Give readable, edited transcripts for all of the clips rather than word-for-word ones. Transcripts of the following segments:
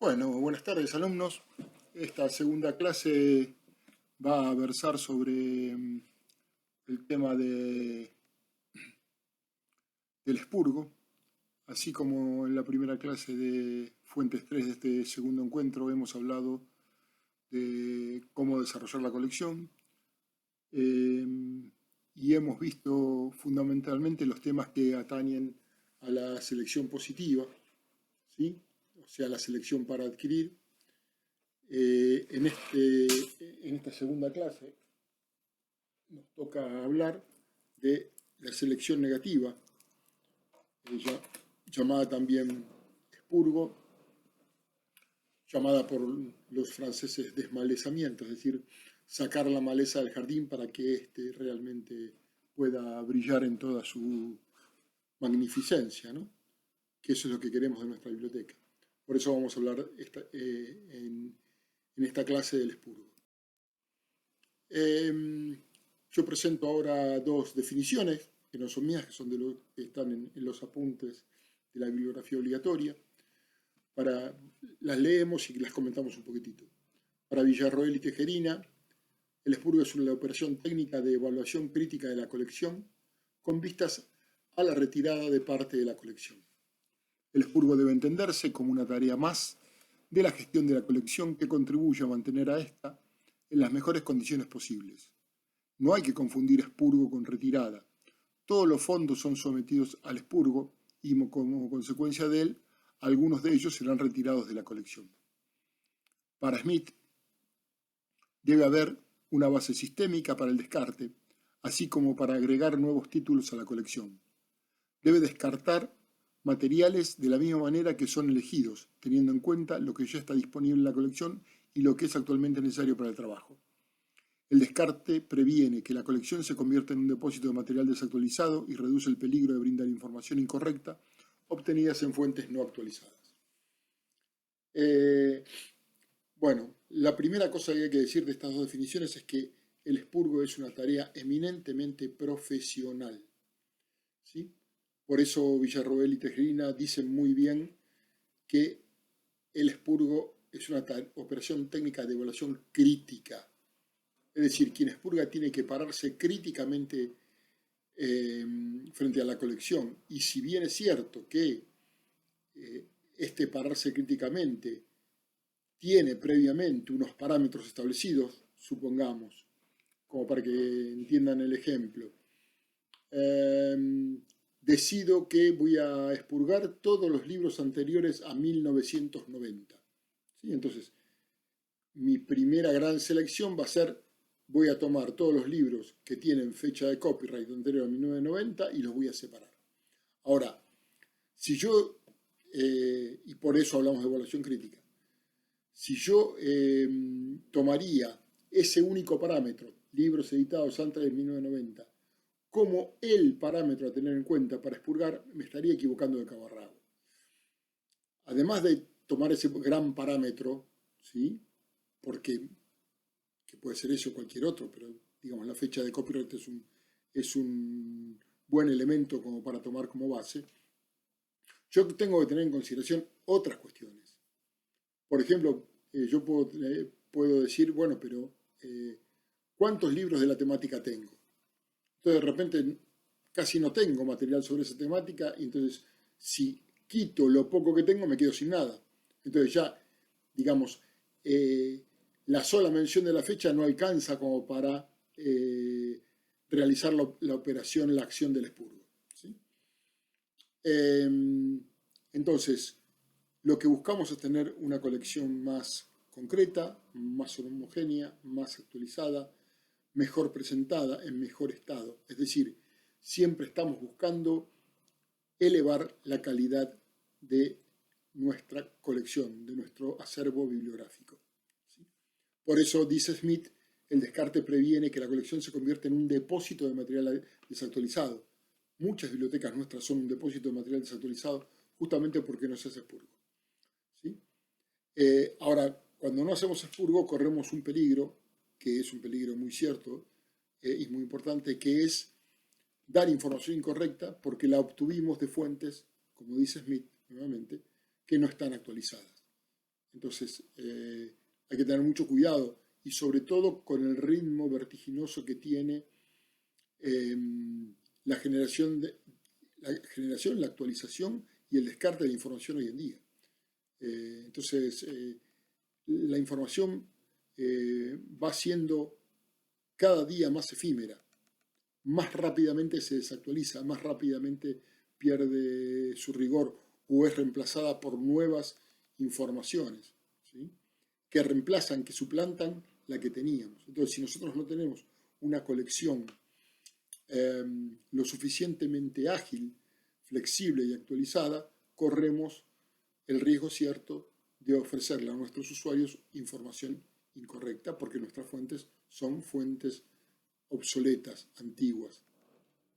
Bueno, buenas tardes alumnos. Esta segunda clase va a versar sobre el tema del expurgo, así como en la primera clase de Fuentes 3 de este segundo encuentro hemos hablado de cómo desarrollar la colección y hemos visto fundamentalmente los temas que atañen a la selección positiva, ¿sí? O sea, la selección para adquirir. En esta segunda clase nos toca hablar de la selección negativa, llamada también expurgo, llamada por los franceses desmalezamiento, es decir, sacar la maleza del jardín para que éste realmente pueda brillar en toda su magnificencia, ¿no? Que eso es lo que queremos de nuestra biblioteca. Por eso vamos a hablar en esta clase del expurgo. Yo presento ahora dos definiciones, que no son mías, que son de los que están en los apuntes de la bibliografía obligatoria. Las leemos y las comentamos un poquitito. Para Villarroel y Tejerina, el expurgo es una operación técnica de evaluación crítica de la colección con vistas a la retirada de parte de la colección. El expurgo debe entenderse como una tarea más de la gestión de la colección que contribuye a mantener a esta en las mejores condiciones posibles. No hay que confundir expurgo con retirada. Todos los fondos son sometidos al expurgo y como consecuencia de él, algunos de ellos serán retirados de la colección. Para Smith, debe haber una base sistémica para el descarte, así como para agregar nuevos títulos a la colección. Debe descartar materiales de la misma manera que son elegidos, teniendo en cuenta lo que ya está disponible en la colección y lo que es actualmente necesario para el trabajo. El descarte previene que la colección se convierta en un depósito de material desactualizado y reduce el peligro de brindar información incorrecta obtenidas en fuentes no actualizadas. Bueno, la primera cosa que hay que decir de estas dos definiciones es que el expurgo es una tarea eminentemente profesional, ¿sí? Por eso Villarroel y Tejerina dicen muy bien que el expurgo es una operación técnica de evaluación crítica. Es decir, quien expurga tiene que pararse críticamente frente a la colección. Y si bien es cierto que este pararse críticamente tiene previamente unos parámetros establecidos, supongamos, como para que entiendan el ejemplo, decido que voy a expurgar todos los libros anteriores a 1990. ¿Sí? Entonces, mi primera gran selección va a ser, voy a tomar todos los libros que tienen fecha de copyright anterior a 1990 y los voy a separar. Ahora, si yo, y por eso hablamos de evaluación crítica, si yo tomaría ese único parámetro, libros editados antes de 1990, como el parámetro a tener en cuenta para expurgar, me estaría equivocando de cabo a rabo. Además de tomar ese gran parámetro, ¿sí? Porque que puede ser eso o cualquier otro, pero digamos la fecha de copyright es un buen elemento como para tomar como base, yo tengo que tener en consideración otras cuestiones. Por ejemplo, yo puedo decir, bueno, pero ¿cuántos libros de la temática tengo? Entonces de repente casi no tengo material sobre esa temática y entonces si quito lo poco que tengo me quedo sin nada. Entonces ya, digamos, la sola mención de la fecha no alcanza como para realizar la operación, la acción del expurgo, ¿sí? Entonces, lo que buscamos es tener una colección más concreta, más homogénea, más actualizada, mejor presentada, en mejor estado. Es decir, siempre estamos buscando elevar la calidad de nuestra colección, de nuestro acervo bibliográfico. ¿Sí? Por eso, dice Smith, el descarte previene que la colección se convierta en un depósito de material desactualizado. Muchas bibliotecas nuestras son un depósito de material desactualizado justamente porque no se hace expurgo. ¿Sí? Ahora, cuando no hacemos expurgo corremos un peligro, que es un peligro muy cierto y muy importante, que es dar información incorrecta porque la obtuvimos de fuentes, como dice Smith nuevamente, que no están actualizadas. Entonces, hay que tener mucho cuidado y sobre todo con el ritmo vertiginoso que tiene eh, la generación, la actualización y el descarte de información hoy en día. Entonces, la información va siendo cada día más efímera, más rápidamente se desactualiza, más rápidamente pierde su rigor o es reemplazada por nuevas informaciones, ¿sí? Que reemplazan, que suplantan la que teníamos. Entonces, si nosotros no tenemos una colección eh, lo suficientemente ágil, flexible y actualizada, corremos el riesgo cierto de ofrecerle a nuestros usuarios información incorrecta porque nuestras fuentes son fuentes obsoletas, antiguas,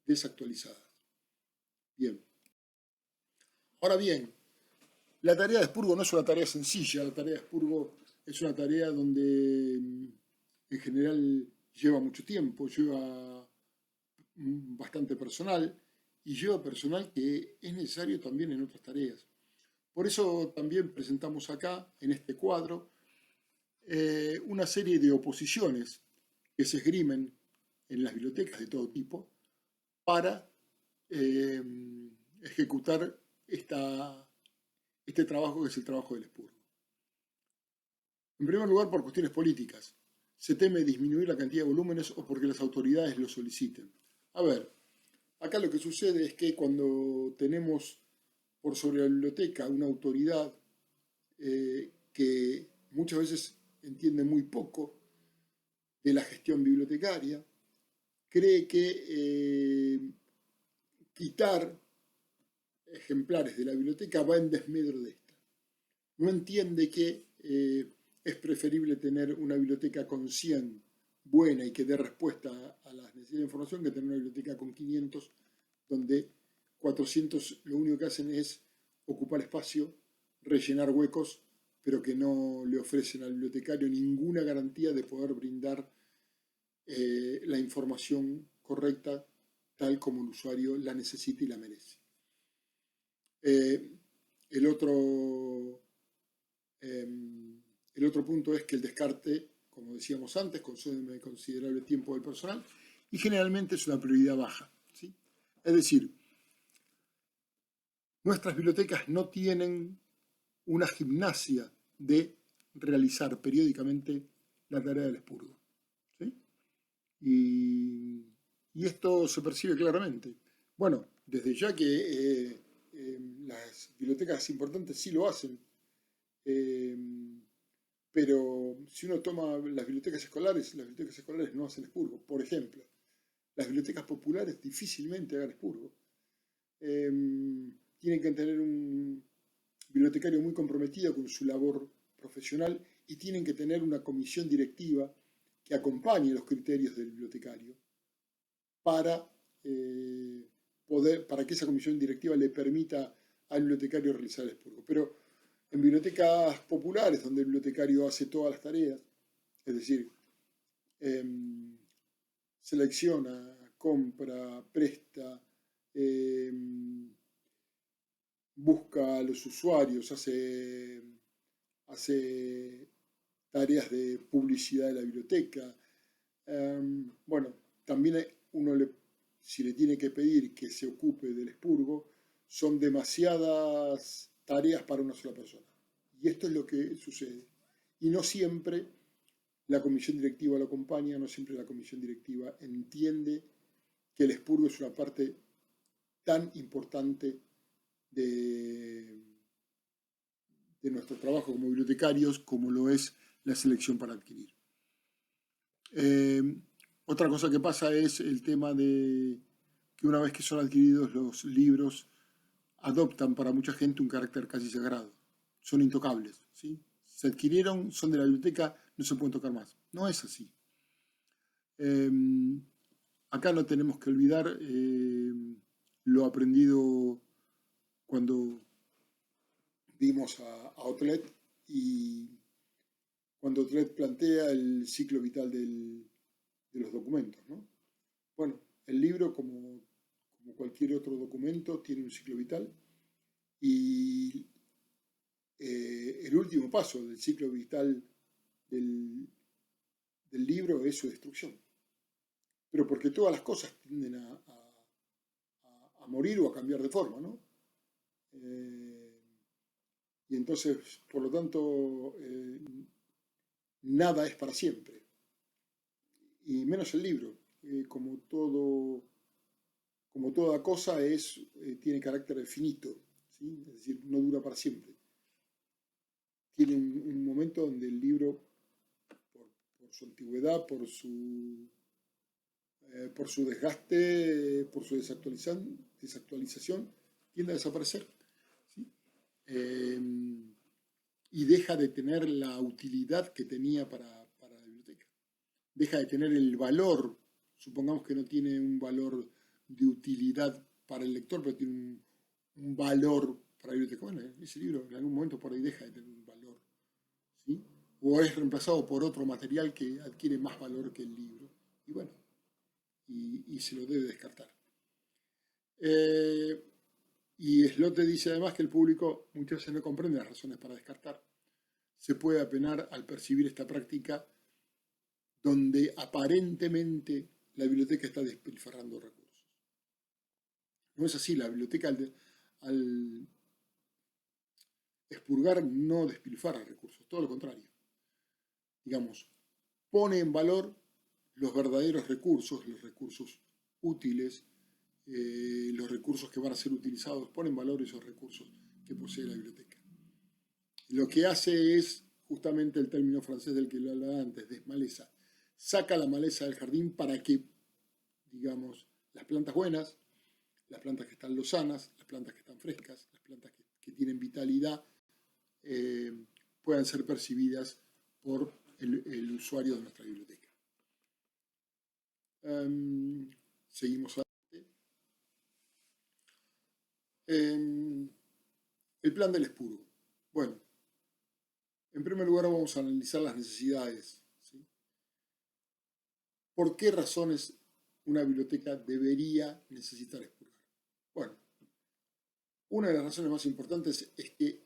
desactualizadas. Bien. Ahora bien, la tarea de expurgo no es una tarea sencilla, la tarea de expurgo es una tarea donde en general lleva mucho tiempo, lleva bastante personal y lleva personal que es necesario también en otras tareas. Por eso también presentamos acá, en este cuadro, una serie de oposiciones que se esgrimen en las bibliotecas de todo tipo para eh, ejecutar este trabajo que es el trabajo del expurgo. En primer lugar, por cuestiones políticas. Se teme disminuir la cantidad de volúmenes o porque las autoridades lo soliciten. A ver, acá lo que sucede es que cuando tenemos por sobre la biblioteca una autoridad que muchas veces entiende muy poco de la gestión bibliotecaria, cree que quitar ejemplares de la biblioteca va en desmedro de esta. No entiende que es preferible tener una biblioteca con 100 buena y que dé respuesta a las necesidades de información que tener una biblioteca con 500 donde 400 lo único que hacen es ocupar espacio, rellenar huecos, pero que no le ofrecen al bibliotecario ninguna garantía de poder brindar la información correcta tal como el usuario la necesita y la merece. El otro el otro punto es que el descarte, como decíamos antes, consume considerable tiempo del personal y generalmente es una prioridad baja, ¿sí? Es decir, nuestras bibliotecas no tienen una gimnasia de realizar periódicamente la tarea del expurgo, ¿sí? Y esto se percibe claramente. Bueno, desde ya que las bibliotecas importantes sí lo hacen, eh, pero si uno toma las bibliotecas escolares no hacen expurgo. Por ejemplo, las bibliotecas populares difícilmente hagan expurgo. Tienen que tener un bibliotecario muy comprometido con su labor profesional y tienen que tener una comisión directiva que acompañe los criterios del bibliotecario para, para que esa comisión directiva le permita al bibliotecario realizar el expurgo. Pero en bibliotecas populares, donde el bibliotecario hace todas las tareas, es decir, selecciona, compra, presta, busca a los usuarios, hace tareas de publicidad de la biblioteca. Bueno, también si le tiene que pedir que se ocupe del expurgo, son demasiadas tareas para una sola persona. Y esto es lo que sucede. Y no siempre la comisión directiva lo acompaña, no siempre la comisión directiva entiende que el expurgo es una parte tan importante de, de nuestro trabajo como bibliotecarios como lo es la selección para adquirir. Otra cosa que pasa es el tema de que una vez que son adquiridos los libros, adoptan para mucha gente un carácter casi sagrado. Son intocables, ¿sí? Se adquirieron, son de la biblioteca, no se pueden tocar más. No es así. Acá no tenemos que olvidar lo aprendido cuando vimos a Outlet y cuando Outlet plantea el ciclo vital de los documentos, ¿no? Bueno, el libro, como cualquier otro documento, tiene un ciclo vital y en el último paso del ciclo vital del libro es su destrucción. Pero porque todas las cosas tienden a morir o a cambiar de forma, ¿no? Y entonces, por lo tanto, nada es para siempre. Y menos el libro, como toda cosa tiene carácter finito, ¿sí? Es decir, no dura para siempre. Tiene un momento donde el libro, por su antigüedad, por su desgaste, por su desactualización, tiende a desaparecer, ¿sí? Y deja de tener la utilidad que tenía para la biblioteca. Deja de tener el valor, supongamos que no tiene un valor de utilidad para el lector, pero tiene un valor para la biblioteca. Bueno, ese libro en algún momento por ahí deja de tener un valor, ¿sí? O es reemplazado por otro material que adquiere más valor que el libro. Y bueno, y se lo debe descartar. Y Slotted dice además que el público muchas veces no comprende las razones para descartar. Se puede apenar al percibir esta práctica donde aparentemente la biblioteca está despilfarrando recursos. No es así, la biblioteca al expurgar no despilfarra recursos, todo lo contrario. Digamos, pone en valor los verdaderos recursos, los recursos útiles, los recursos que van a ser utilizados, pone en valor esos recursos que posee la biblioteca. Lo que hace es justamente el término francés del que lo hablaba antes, desmaleza. Saca la maleza del jardín para que, digamos, las plantas buenas, las plantas que están lozanas, las plantas que están frescas, las plantas que tienen vitalidad, puedan ser percibidas por el usuario de nuestra biblioteca. Seguimos adelante. El plan del expurgo. Bueno, en primer lugar vamos a analizar las necesidades, ¿sí? ¿Por qué razones una biblioteca debería necesitar expurgar? Bueno, una de las razones más importantes es que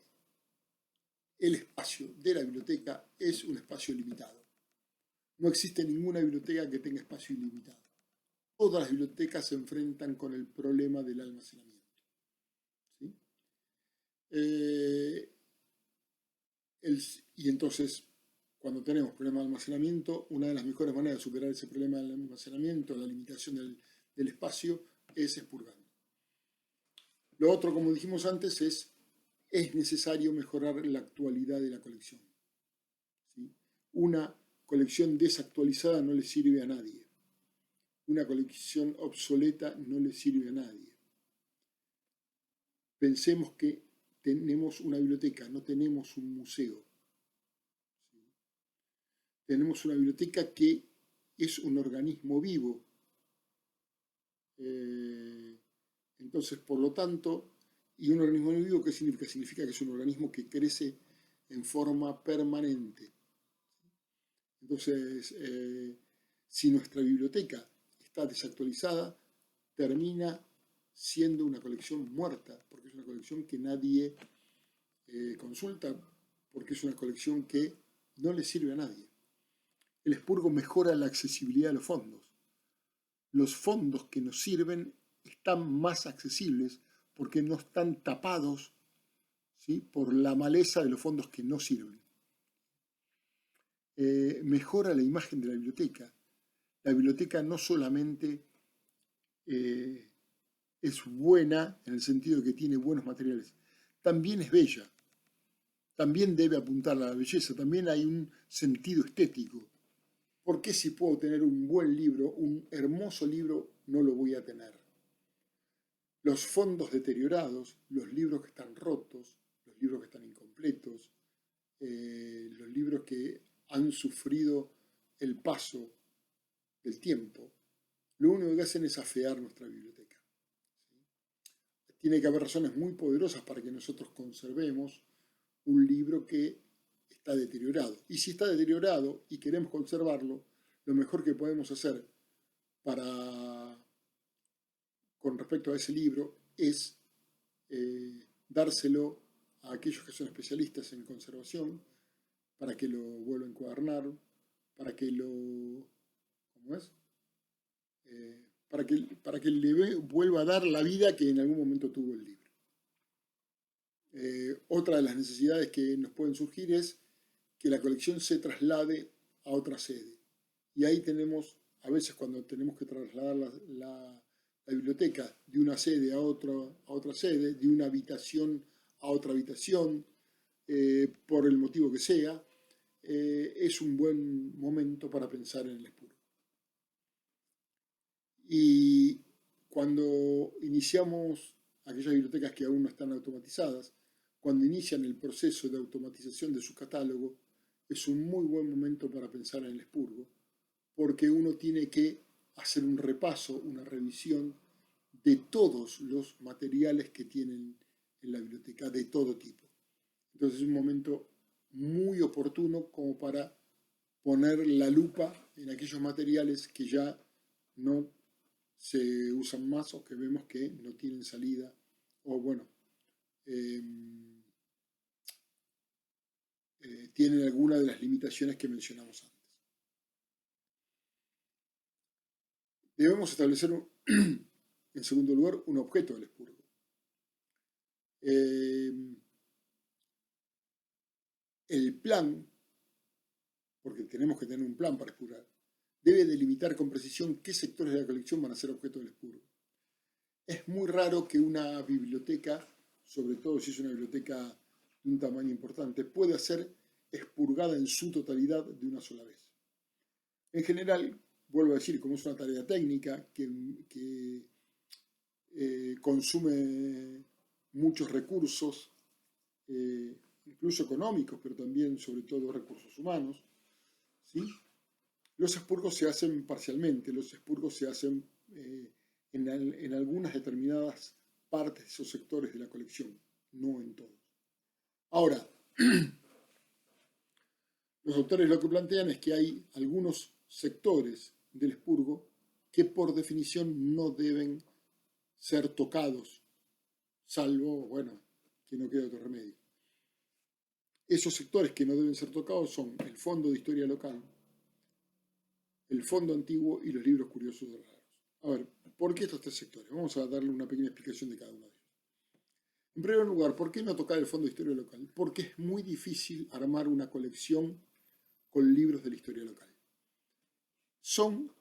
el espacio de la biblioteca es un espacio limitado. No existe ninguna biblioteca que tenga espacio ilimitado. Todas las bibliotecas se enfrentan con el problema del almacenamiento, ¿sí? Y entonces, cuando tenemos problema de almacenamiento, una de las mejores maneras de superar ese problema del almacenamiento, la limitación del espacio, es expurgando. Lo otro, como dijimos antes, es necesario mejorar la actualidad de la colección, ¿sí? Una colección desactualizada no le sirve a nadie. Una colección obsoleta no le sirve a nadie. Pensemos que tenemos una biblioteca, no tenemos un museo. ¿Sí? Tenemos una biblioteca que es un organismo vivo. Entonces, por lo tanto, ¿y un organismo vivo qué significa? Significa que es un organismo que crece en forma permanente. Entonces, si nuestra biblioteca está desactualizada, termina siendo una colección muerta, porque es una colección que nadie consulta, porque es una colección que no le sirve a nadie. El expurgo mejora la accesibilidad de los fondos. Los fondos que nos sirven están más accesibles porque no están tapados, ¿sí?, por la maleza de los fondos que no sirven. Mejora la imagen de la biblioteca. La biblioteca no solamente es buena en el sentido de que tiene buenos materiales, también es bella, también debe apuntar a la belleza, también hay un sentido estético. ¿Por qué si puedo tener un buen libro, un hermoso libro, no lo voy a tener? Los fondos deteriorados, los libros que están rotos, los libros que están incompletos, los libros que han sufrido el paso del tiempo, lo único que hacen es afear nuestra biblioteca. ¿Sí? Tiene que haber razones muy poderosas para que nosotros conservemos un libro que está deteriorado. Y si está deteriorado y queremos conservarlo, lo mejor que podemos hacer con respecto a ese libro es dárselo a aquellos que son especialistas en conservación para que lo vuelva a encuadernar, para que lo, ¿cómo es? Para que le vuelva a dar la vida que en algún momento tuvo el libro. Otra de las necesidades que nos pueden surgir es que la colección se traslade a otra sede. Y ahí tenemos, a veces cuando tenemos que trasladar la biblioteca de una sede a otra sede, de una habitación a otra habitación, por el motivo que sea, es un buen momento para pensar en el expurgo. Y cuando iniciamos aquellas bibliotecas que aún no están automatizadas, cuando inician el proceso de automatización de su catálogo, es un muy buen momento para pensar en el expurgo, porque uno tiene que hacer un repaso, una revisión de todos los materiales que tienen en la biblioteca, de todo tipo. Entonces es un momento muy oportuno como para poner la lupa en aquellos materiales que ya no se usan más o que vemos que no tienen salida o bueno, tienen alguna de las limitaciones que mencionamos antes. Debemos establecer, en segundo lugar, un objeto del expurgo. El plan, porque tenemos que tener un plan para expurgar, debe delimitar con precisión qué sectores de la colección van a ser objeto del expurgo. Es muy raro que una biblioteca, sobre todo si es una biblioteca de un tamaño importante, pueda ser expurgada en su totalidad de una sola vez. En general, vuelvo a decir, como es una tarea técnica que consume muchos recursos, incluso económicos, pero también sobre todo recursos humanos, ¿sí? Los expurgos se hacen parcialmente, los expurgos se hacen en algunas determinadas partes de esos sectores de la colección, no en todos. Ahora, los autores lo que plantean es que hay algunos sectores del expurgo que por definición no deben ser tocados, salvo, bueno, que no quede otro remedio. Esos sectores que no deben ser tocados son el Fondo de Historia Local, el Fondo Antiguo y los libros curiosos y raros. A ver, ¿por qué estos tres sectores? Vamos a darle una pequeña explicación de cada uno de ellos. En primer lugar, ¿por qué no tocar el Fondo de Historia Local? Porque es muy difícil armar una colección con libros de la historia local. Son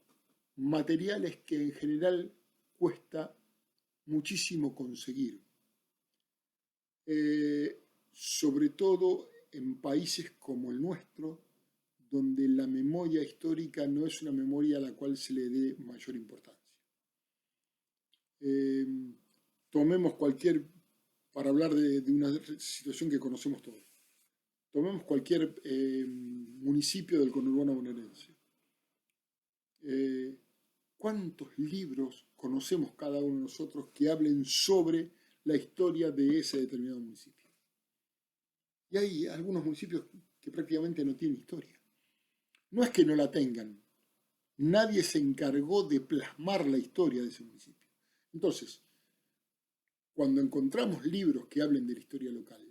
materiales que en general cuesta muchísimo conseguir, sobre todo en países como el nuestro, donde la memoria histórica no es una memoria a la cual se le dé mayor importancia. Tomemos para hablar de una situación que conocemos todos, tomemos cualquier municipio del conurbano bonaerense. ¿Cuántos libros conocemos cada uno de nosotros que hablen sobre la historia de ese determinado municipio? Y hay algunos municipios que prácticamente no tienen historia. No es que no la tengan, nadie se encargó de plasmar la historia de ese municipio. Entonces, cuando encontramos libros que hablen de la historia local,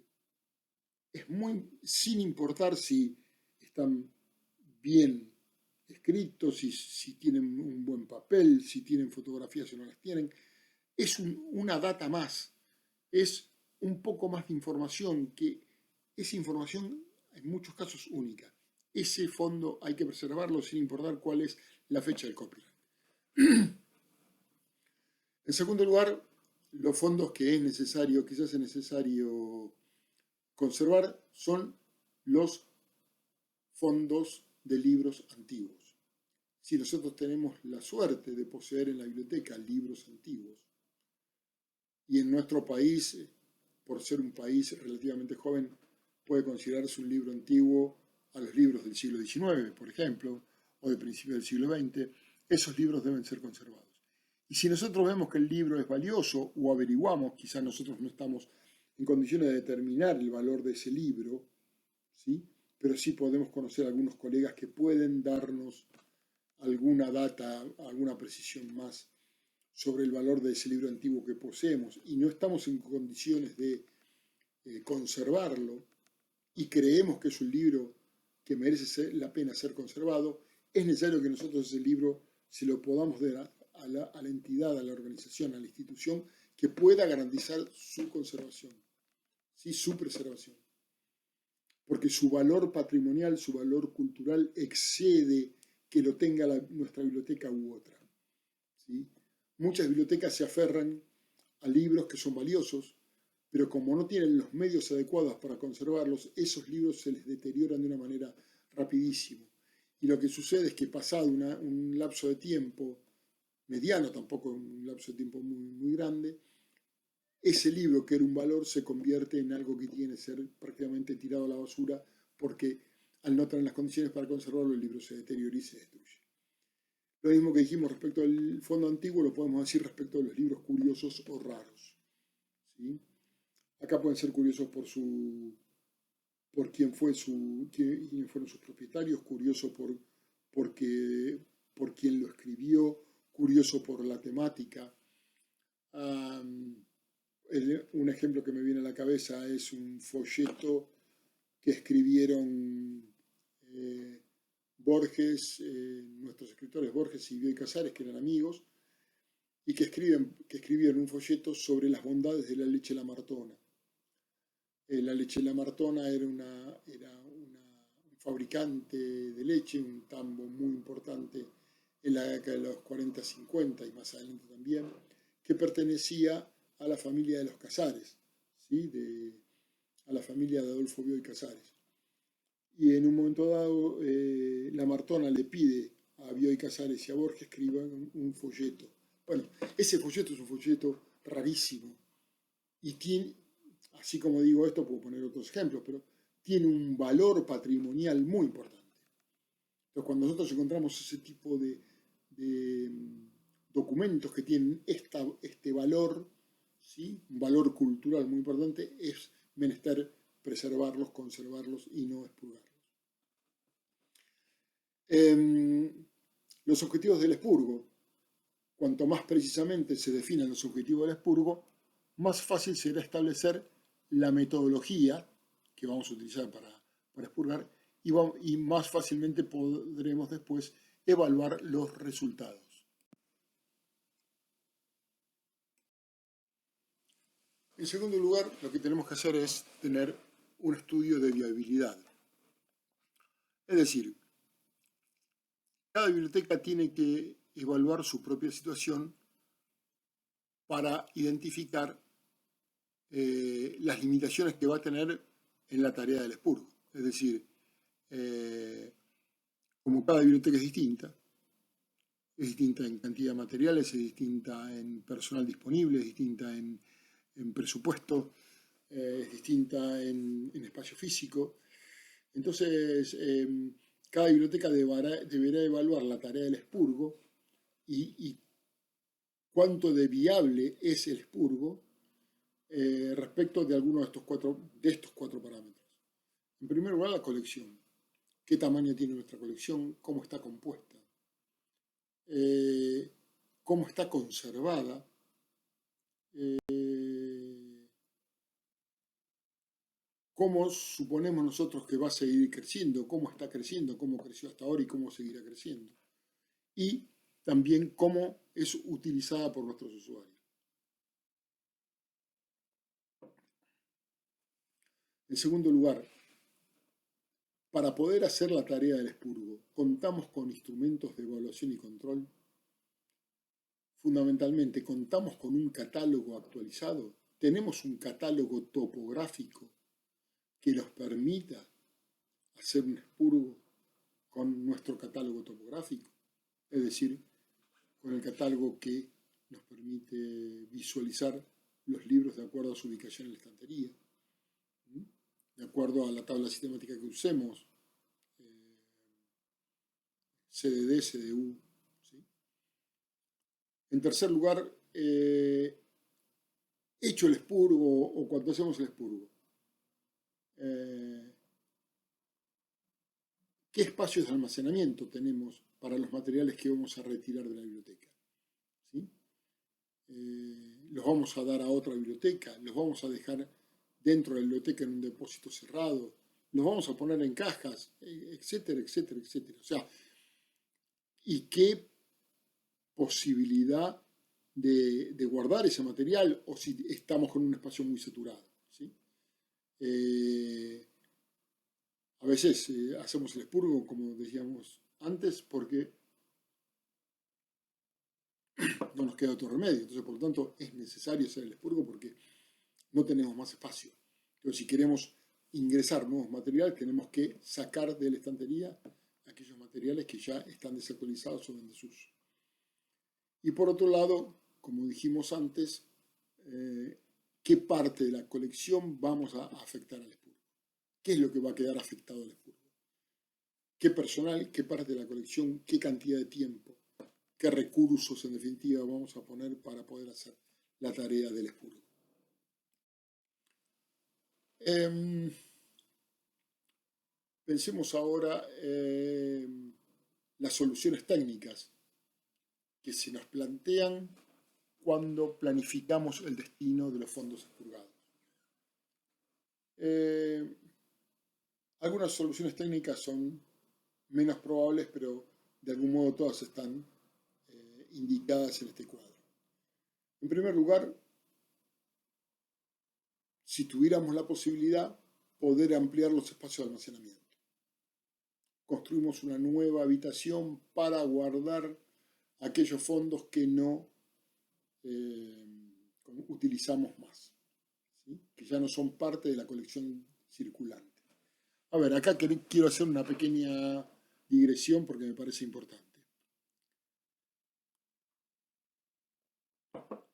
es muy, sin importar si están bien escritos, si tienen un buen papel, si tienen fotografías o no las tienen, es una data más, es un poco más de información, que esa información en muchos casos única. Ese fondo hay que preservarlo sin importar cuál es la fecha del copyright. En segundo lugar, los fondos que es necesario, que se hace necesario conservar son los fondos de libros antiguos. Si nosotros tenemos la suerte de poseer en la biblioteca libros antiguos, y en nuestro país, por ser un país relativamente joven, puede considerarse un libro antiguo a los libros del siglo XIX, por ejemplo, o de principios del siglo XX, esos libros deben ser conservados. Y si nosotros vemos que el libro es valioso o averiguamos, quizás nosotros no estamos en condiciones de determinar el valor de ese libro, ¿sí? Pero sí podemos conocer a algunos colegas que pueden darnos alguna data, alguna precisión más sobre el valor de ese libro antiguo que poseemos, y no estamos en condiciones de conservarlo y creemos que es un libro que merece la pena ser conservado, es necesario que nosotros ese libro se lo podamos dar a la entidad, a la organización, a la institución que pueda garantizar su conservación, ¿sí? Su preservación. Porque su valor patrimonial, su valor cultural excede que lo tenga nuestra biblioteca u otra, ¿sí? Muchas bibliotecas se aferran a libros que son valiosos, pero como no tienen los medios adecuados para conservarlos, esos libros se les deterioran de una manera rapidísima. Y lo que sucede es que pasado un lapso de tiempo, mediano tampoco un lapso de tiempo muy grande, ese libro que era un valor se convierte en algo que tiene que ser prácticamente tirado a la basura porque al no tener las condiciones para conservarlo el libro se deteriora y se destruye. Lo mismo que dijimos respecto al fondo antiguo lo podemos decir respecto a los libros curiosos o raros, ¿sí? Acá pueden ser curiosos por quiénes fueron sus propietarios, curioso por quién lo escribió, curioso por la temática. Un ejemplo que me viene a la cabeza es un folleto que escribieron Borges, nuestros escritores Borges y Bioy Casares, que eran amigos, y que escribieron un folleto sobre las bondades de la leche Lamartona. La leche Lamartona era un fabricante de leche, un tambo muy importante en la década de los 40-50 y más adelante también, que pertenecía a la familia de los Casares, ¿sí? A la familia de Adolfo Bioy Casares. Y en un momento dado, Lamartona le pide a Bioy Casares y a Borges que escriban un folleto. Bueno, ese folleto es un folleto rarísimo y tiene, así como digo esto, puedo poner otros ejemplos, pero tiene un valor patrimonial muy importante. Entonces, cuando nosotros encontramos ese tipo de documentos que tienen este valor, ¿sí? Un valor cultural muy importante, es menester preservarlos, conservarlos y no expurgarlos. Los objetivos del expurgo. Cuanto más precisamente se definan los objetivos del expurgo, más fácil será establecer la metodología que vamos a utilizar para expurgar y más fácilmente podremos después evaluar los resultados. En segundo lugar, lo que tenemos que hacer es tener un estudio de viabilidad. Es decir, cada biblioteca tiene que evaluar su propia situación para identificar las limitaciones que va a tener en la tarea del expurgo. Es decir, como cada biblioteca es distinta en cantidad de materiales, es distinta en personal disponible, es distinta en presupuesto, es distinta en espacio físico. Entonces, cada biblioteca deberá evaluar la tarea del expurgo y cuánto de viable es el expurgo respecto de alguno de estos cuatro parámetros. En primer lugar, la colección. ¿Qué tamaño tiene nuestra colección? ¿Cómo está compuesta? ¿Cómo está conservada? ¿Cómo suponemos nosotros que va a seguir creciendo? ¿Cómo está creciendo? ¿Cómo creció hasta ahora y cómo seguirá creciendo? Y también cómo es utilizada por nuestros usuarios. En segundo lugar, para poder hacer la tarea del expurgo, ¿contamos con instrumentos de evaluación y control? Fundamentalmente, ¿contamos con un catálogo actualizado? ¿Tenemos un catálogo topográfico que nos permita hacer un expurgo con nuestro catálogo topográfico? Es decir, con el catálogo que nos permite visualizar los libros de acuerdo a su ubicación en la estantería, de acuerdo a la tabla sistemática que usemos, CDD, CDU. ¿Sí? En tercer lugar, hecho el expurgo o cuando hacemos el expurgo, ¿qué espacios de almacenamiento tenemos para los materiales que vamos a retirar de la biblioteca? ¿Sí? ¿Los vamos a dar a otra biblioteca? ¿Los vamos a dejar dentro de la biblioteca en un depósito cerrado, los vamos a poner en cajas, etcétera, etcétera, etcétera. O sea, ¿y qué posibilidad de guardar ese material o si estamos con un espacio muy saturado? ¿Sí? A veces hacemos el expurgo, como decíamos antes, porque no nos queda otro remedio. Entonces, por lo tanto, es necesario hacer el expurgo porque no tenemos más espacio. Entonces, si queremos ingresar nuevos materiales, tenemos que sacar de la estantería aquellos materiales que ya están desactualizados o en desuso. Y por otro lado, como dijimos antes, ¿qué parte de la colección vamos a afectar al expurgo? ¿Qué es lo que va a quedar afectado al expurgo? ¿Qué personal, qué parte de la colección, qué cantidad de tiempo, qué recursos en definitiva vamos a poner para poder hacer la tarea del expurgo? Pensemos ahora en las soluciones técnicas que se nos plantean cuando planificamos el destino de los fondos expurgados. Algunas soluciones técnicas son menos probables, pero de algún modo todas están indicadas en este cuadro. En primer lugar, si tuviéramos la posibilidad, poder ampliar los espacios de almacenamiento. Construimos una nueva habitación para guardar aquellos fondos que no utilizamos más, ¿sí? Que ya no son parte de la colección circulante. A ver, acá quiero hacer una pequeña digresión porque me parece importante.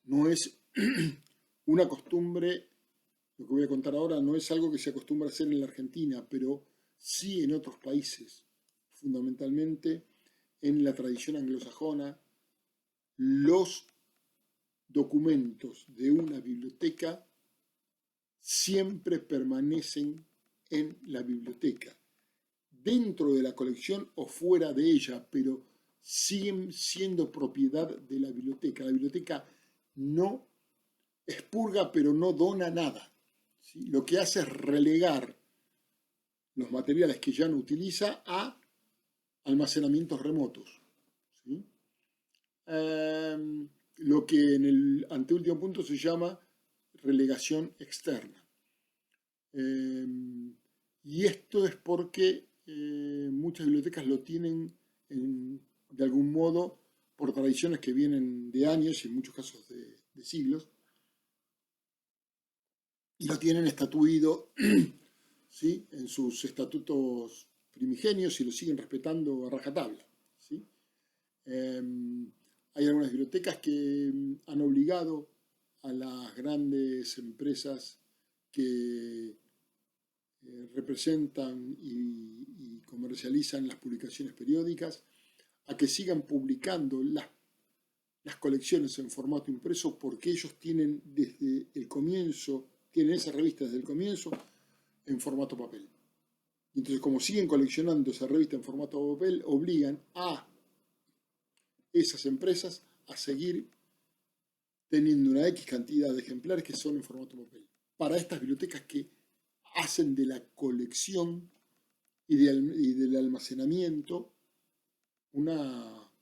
No es una costumbre, lo que voy a contar ahora, no es algo que se acostumbra a hacer en la Argentina, pero sí en otros países, fundamentalmente en la tradición anglosajona. Los documentos de una biblioteca siempre permanecen en la biblioteca, dentro de la colección o fuera de ella, pero siguen siendo propiedad de la biblioteca. La biblioteca no expurga, pero no dona nada, ¿sí? Lo que hace es relegar los materiales que ya no utiliza a almacenamientos remotos, ¿sí? Lo que en el anteúltimo punto se llama relegación externa. Y esto es porque muchas bibliotecas lo tienen de algún modo por tradiciones que vienen de años y en muchos casos de siglos, y lo tienen estatuido ¿sí? En sus estatutos primigenios y lo siguen respetando a rajatabla, ¿sí? Hay algunas bibliotecas que han obligado a las grandes empresas que representan y comercializan las publicaciones periódicas a que sigan publicando las colecciones en formato impreso porque ellos tienen desde el comienzo, tienen esa revista desde el comienzo en formato papel. Y entonces, como siguen coleccionando esa revista en formato papel, obligan a esas empresas a seguir teniendo una X cantidad de ejemplares que son en formato papel. Para estas bibliotecas que hacen de la colección y del almacenamiento una,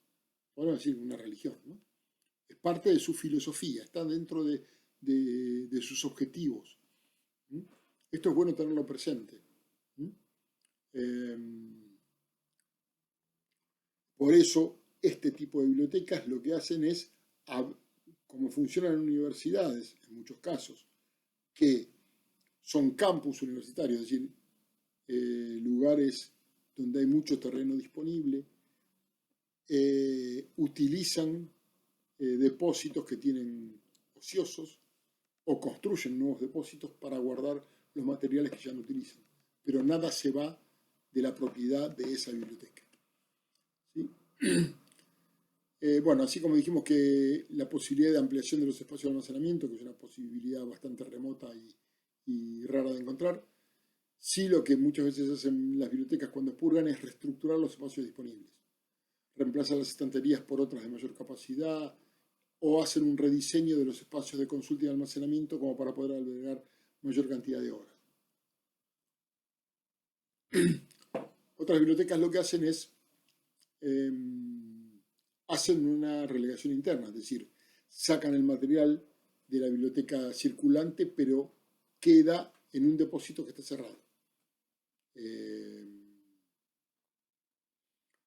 podemos decir, una religión, ¿no? Es parte de su filosofía, está dentro de sus objetivos. Esto es bueno tenerlo presente. Por eso, este tipo de bibliotecas lo que hacen es, como funcionan en universidades, en muchos casos, que son campus universitarios, es decir, lugares donde hay mucho terreno disponible, utilizan depósitos que tienen ociosos o construyen nuevos depósitos para guardar los materiales que ya no utilizan. Pero nada se va de la propiedad de esa biblioteca, ¿sí? Bueno, así como dijimos que la posibilidad de ampliación de los espacios de almacenamiento, que es una posibilidad bastante remota y rara de encontrar, sí lo que muchas veces hacen las bibliotecas cuando expurgan es reestructurar los espacios disponibles. Reemplazan las estanterías por otras de mayor capacidad o hacen un rediseño de los espacios de consulta y almacenamiento como para poder albergar mayor cantidad de horas. Otras bibliotecas lo que hacen es, hacen una relegación interna, es decir, sacan el material de la biblioteca circulante, pero queda en un depósito que está cerrado.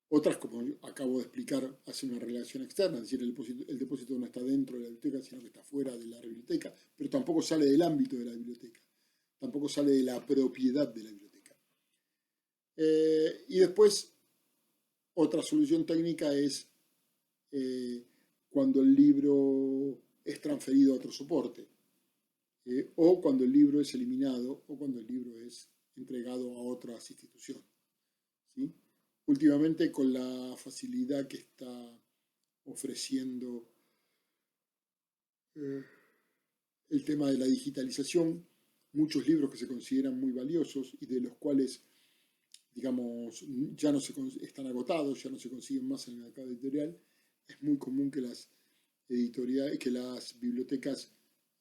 Otras, como acabo de explicar, hacen una relación externa, es decir, el depósito no está dentro de la biblioteca, sino que está fuera de la biblioteca, pero tampoco sale del ámbito de la biblioteca, tampoco sale de la propiedad de la biblioteca. Y después, otra solución técnica es cuando el libro es transferido a otro soporte, o cuando el libro es eliminado, o cuando el libro es entregado a otras instituciones, ¿sí? Últimamente, con la facilidad que está ofreciendo el tema de la digitalización, muchos libros que se consideran muy valiosos y de los cuales, digamos, ya no están agotados, ya no se consiguen más en el mercado editorial, es muy común que las bibliotecas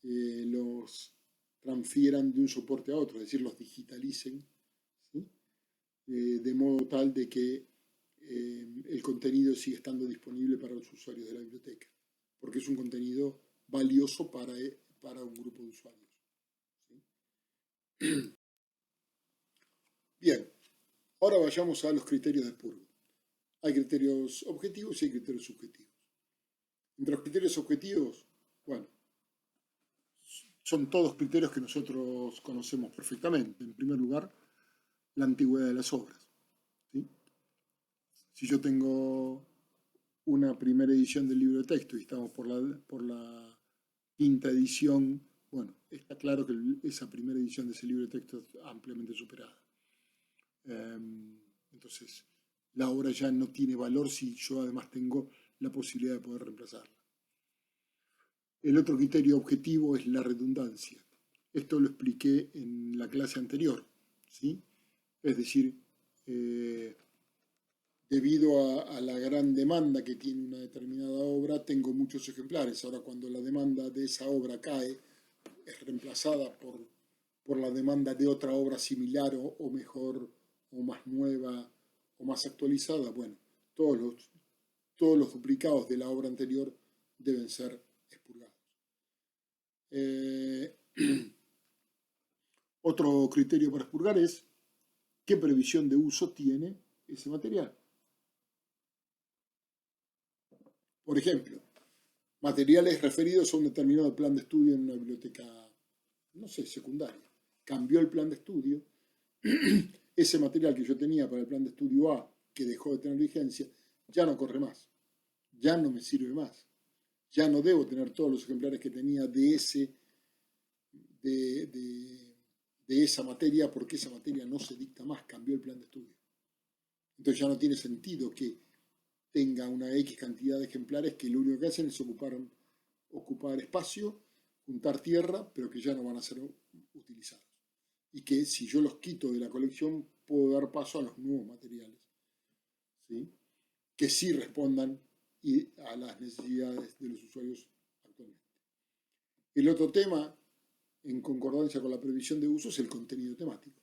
los transfieran de un soporte a otro, es decir, los digitalicen, ¿sí? De modo tal de que el contenido sigue estando disponible para los usuarios de la biblioteca, porque es un contenido valioso para un grupo de usuarios, ¿sí? Bien, ahora vayamos a los criterios de expurgo. Hay criterios objetivos y hay criterios subjetivos. Entre los criterios objetivos, bueno, son todos criterios que nosotros conocemos perfectamente. En primer lugar, la antigüedad de las obras, ¿sí? Si yo tengo una primera edición del libro de texto y estamos por la quinta edición, bueno, está claro que esa primera edición de ese libro de texto es ampliamente superada. Entonces, la obra ya no tiene valor si yo además tengo la posibilidad de poder reemplazarla. El otro criterio objetivo es la redundancia. Esto lo expliqué en la clase anterior, ¿sí? Es decir, debido a la gran demanda que tiene una determinada obra, tengo muchos ejemplares. Ahora, cuando la demanda de esa obra cae, es reemplazada por la demanda de otra obra similar o mejor, o más nueva, o más actualizada. Bueno, todos los duplicados de la obra anterior deben ser expurgados. Otro criterio para expurgar es qué previsión de uso tiene ese material. Por ejemplo, materiales referidos a un determinado plan de estudio en una biblioteca, no sé, secundaria. Cambió el plan de estudio, ese material que yo tenía para el plan de estudio A, que dejó de tener vigencia, ya no corre más, ya no me sirve más, ya no debo tener todos los ejemplares que tenía de esa materia, porque esa materia no se dicta más, cambió el plan de estudio. Entonces ya no tiene sentido que tenga una X cantidad de ejemplares que lo único que hacen es ocupar espacio, juntar tierra, pero que ya no van a ser utilizados. Y que si yo los quito de la colección, puedo dar paso a los nuevos materiales, ¿sí? Que sí respondan a las necesidades de los usuarios actualmente. El otro tema, en concordancia con la previsión de uso, es el contenido temático.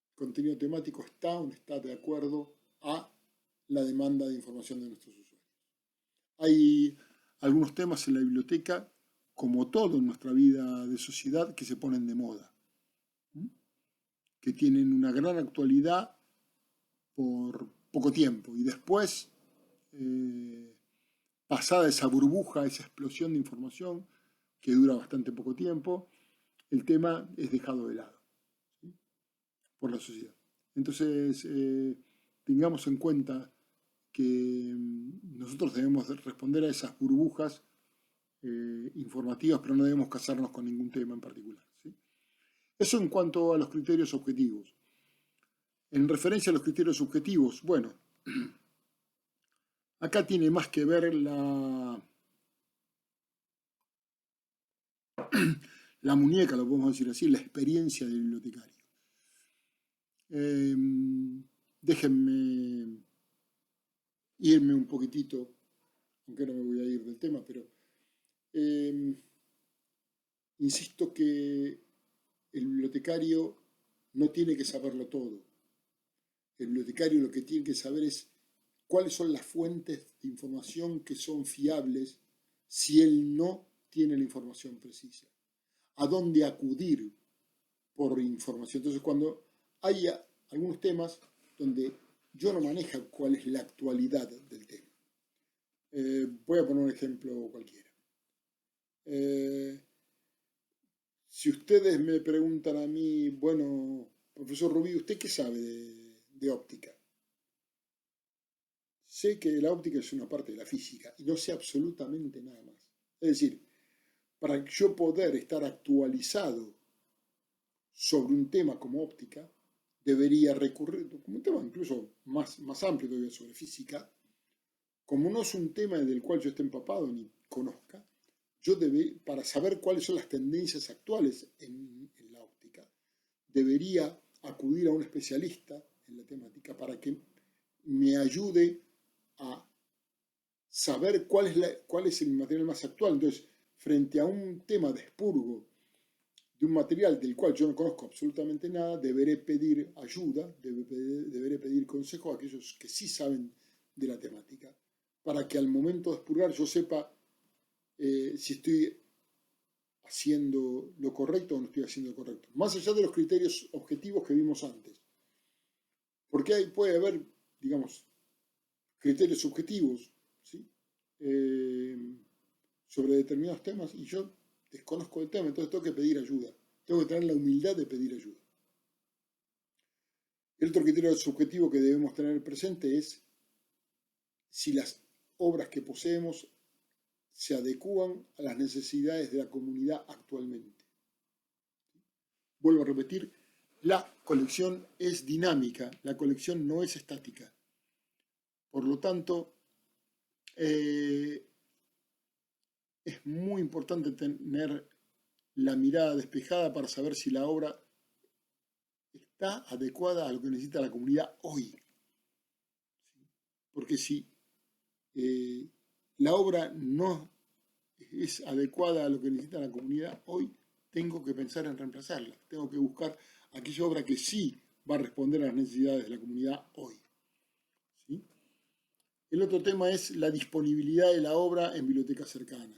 El contenido temático está o no está de acuerdo a la demanda de información de nuestros usuarios. Hay algunos temas en la biblioteca, como todo en nuestra vida de sociedad, que se ponen de moda, que tienen una gran actualidad por poco tiempo y después, pasada esa burbuja, esa explosión de información que dura bastante poco tiempo, el tema es dejado de lado, ¿sí? Por la sociedad. Entonces, tengamos en cuenta que nosotros debemos responder a esas burbujas informativas, pero no debemos casarnos con ningún tema en particular, ¿sí? Eso en cuanto a los criterios objetivos. En referencia a los criterios subjetivos, bueno, acá tiene más que ver la muñeca, lo podemos decir así, la experiencia del bibliotecario. Déjenme irme un poquitito, aunque no me voy a ir del tema, pero insisto que el bibliotecario no tiene que saberlo todo. El bibliotecario lo que tiene que saber es cuáles son las fuentes de información que son fiables si él no tiene la información precisa. A dónde acudir por información. Entonces, cuando haya algunos temas donde yo no manejo cuál es la actualidad del tema. Voy a poner un ejemplo cualquiera. Si ustedes me preguntan a mí, bueno, profesor Rubí, ¿usted qué sabe de óptica? Sé que la óptica es una parte de la física y no sé absolutamente nada más. Es decir, para yo poder estar actualizado sobre un tema como óptica, debería recurrir, como un tema incluso más amplio todavía sobre física, como no es un tema del cual yo esté empapado ni conozca, para saber cuáles son las tendencias actuales en la óptica, debería acudir a un especialista en la temática para que me ayude a saber cuál es el material más actual. Entonces, frente a un tema de expurgo de un material del cual yo no conozco absolutamente nada, deberé pedir ayuda, deberé pedir consejo a aquellos que sí saben de la temática, para que al momento de expurgar yo sepa si estoy haciendo lo correcto o no estoy haciendo lo correcto. Más allá de los criterios objetivos que vimos antes. Porque puede haber, digamos, criterios subjetivos, ¿sí? Sobre determinados temas y yo desconozco el tema, entonces tengo que pedir ayuda. Tengo que tener la humildad de pedir ayuda. El otro criterio subjetivo que debemos tener presente es si las obras que poseemos se adecúan a las necesidades de la comunidad actualmente. Vuelvo a repetir, la colección es dinámica, la colección no es estática. Por lo tanto, es muy importante tener la mirada despejada para saber si la obra está adecuada a lo que necesita la comunidad hoy. Porque si la obra no es adecuada a lo que necesita la comunidad hoy, tengo que pensar en reemplazarla. Tengo que buscar aquella obra que sí va a responder a las necesidades de la comunidad hoy. ¿Sí? El otro tema es la disponibilidad de la obra en bibliotecas cercanas.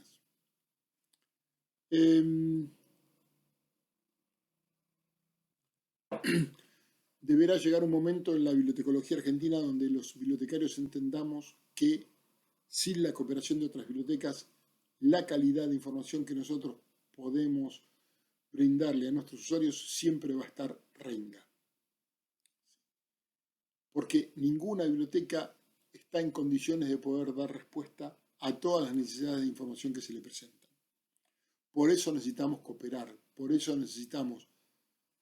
Deberá llegar un momento en la bibliotecología argentina donde los bibliotecarios entendamos que sin la cooperación de otras bibliotecas, la calidad de información que nosotros podemos brindarle a nuestros usuarios siempre va a estar renga. Porque ninguna biblioteca está en condiciones de poder dar respuesta a todas las necesidades de información que se le presentan. Por eso necesitamos cooperar, por eso necesitamos,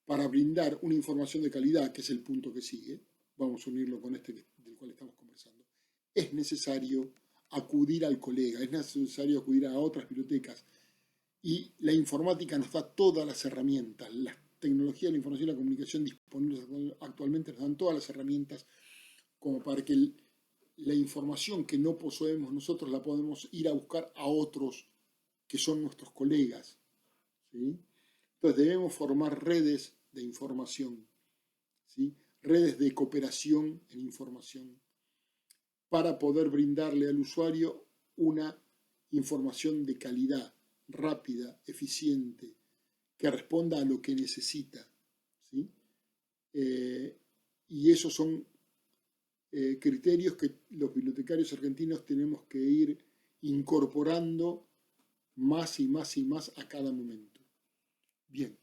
para brindar una información de calidad, que es el punto que sigue, vamos a unirlo con este del cual estamos conversando, es necesario acudir al colega, es necesario acudir a otras bibliotecas. Y la informática nos da todas las herramientas, las tecnologías de la información y la comunicación disponibles actualmente nos dan todas las herramientas como para que la información que no poseemos nosotros la podemos ir a buscar a otros que son nuestros colegas. ¿Sí? Entonces debemos formar redes de información, ¿sí? Redes de cooperación en información, para poder brindarle al usuario una información de calidad, rápida, eficiente, que responda a lo que necesita. ¿Sí? Y esos son criterios que los bibliotecarios argentinos tenemos que ir incorporando más y más y más a cada momento. Bien.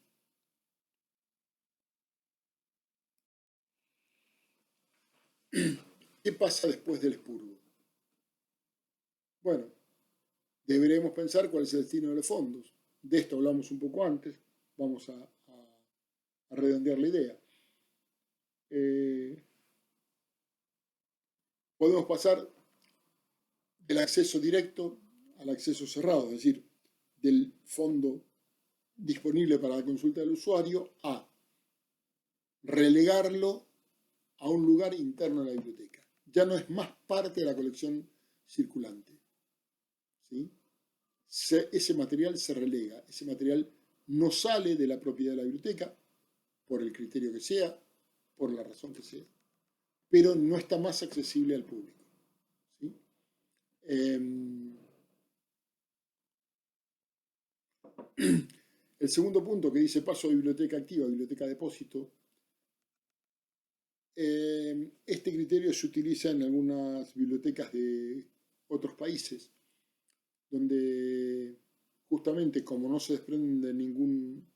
¿Qué pasa después del expurgo? Bueno, deberemos pensar cuál es el destino de los fondos. De esto hablamos un poco antes, vamos a redondear la idea. Podemos pasar del acceso directo al acceso cerrado, es decir, del fondo disponible para la consulta del usuario a relegarlo a un lugar interno de la biblioteca. Ya no es más parte de la colección circulante. ¿Sí? Ese material se relega, ese material no sale de la propiedad de la biblioteca, por el criterio que sea, por la razón que sea, pero no está más accesible al público. ¿Sí? El segundo punto que dice paso de biblioteca activa a biblioteca depósito, este criterio se utiliza en algunas bibliotecas de otros países, donde justamente como no se desprende de ningún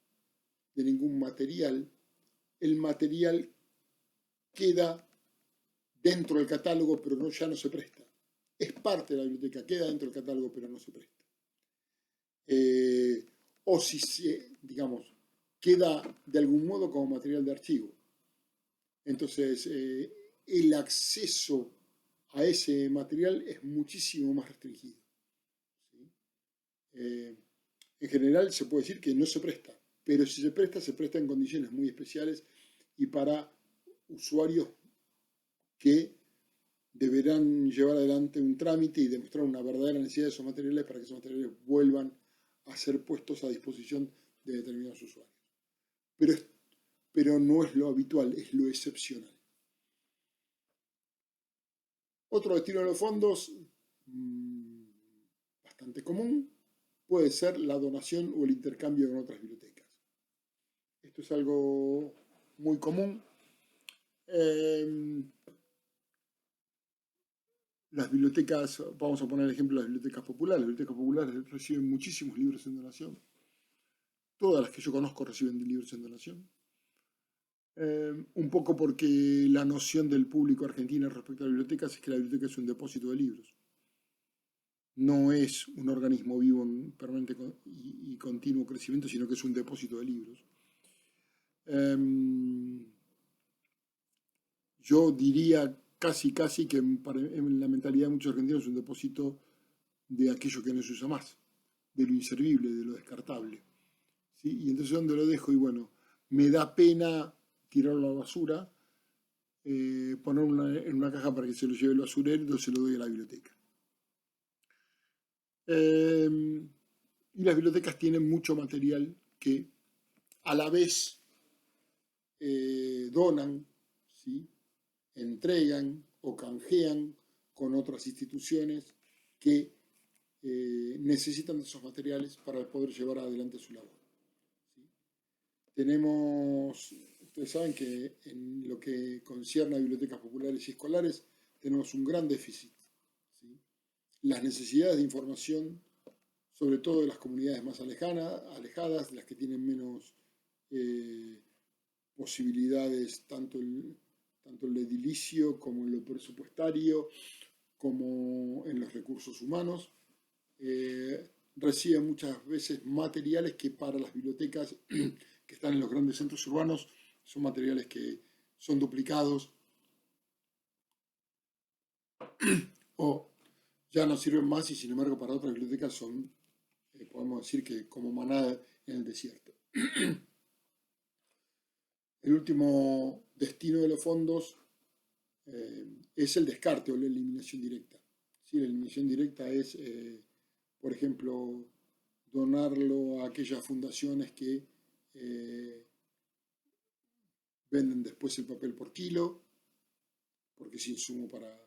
material, el material queda dentro del catálogo, pero ya no se presta. Es parte de la biblioteca, queda dentro del catálogo, pero no se presta. O si, digamos, queda de algún modo como material de archivo. Entonces, el acceso a ese material es muchísimo más restringido. ¿Sí? En general se puede decir que no se presta, pero si se presta en condiciones muy especiales y para usuarios que deberán llevar adelante un trámite y demostrar una verdadera necesidad de esos materiales para que esos materiales vuelvan a ser puestos a disposición de determinados usuarios. Pero no es lo habitual, es lo excepcional. Otro destino de los fondos, bastante común, puede ser la donación o el intercambio con otras bibliotecas. Esto es algo muy común. Las bibliotecas, vamos a poner el ejemplo de las bibliotecas populares. Las bibliotecas populares reciben muchísimos libros en donación. Todas las que yo conozco reciben libros en donación. Un poco porque la noción del público argentino respecto a las bibliotecas es que la biblioteca es un depósito de libros. No es un organismo vivo en permanente y continuo crecimiento, sino que es un depósito de libros. Yo diría casi que en la mentalidad de muchos argentinos es un depósito de aquello que no se usa más, de lo inservible, de lo descartable. ¿Sí? Y entonces, ¿dónde lo dejo? Y bueno, me da pena tirarlo a la basura, ponerlo en una caja para que se lo lleve el basurero, entonces se lo doy a la biblioteca. Y las bibliotecas tienen mucho material que a la vez donan, ¿sí? Entregan o canjean con otras instituciones que necesitan de esos materiales para poder llevar adelante su labor. ¿Sí? Ustedes saben que en lo que concierne a bibliotecas populares y escolares, tenemos un gran déficit. ¿Sí? Las necesidades de información, sobre todo de las comunidades más alejadas, las que tienen menos posibilidades, tanto el edilicio como en lo presupuestario, como en los recursos humanos, reciben muchas veces materiales que para las bibliotecas que están en los grandes centros urbanos son materiales que son duplicados o ya no sirven más y sin embargo para otras bibliotecas son, podemos decir que como manada en el desierto. El último destino de los fondos es el descarte o la eliminación directa. ¿Sí? La eliminación directa es, por ejemplo, donarlo a aquellas fundaciones que venden después el papel por kilo, porque es insumo para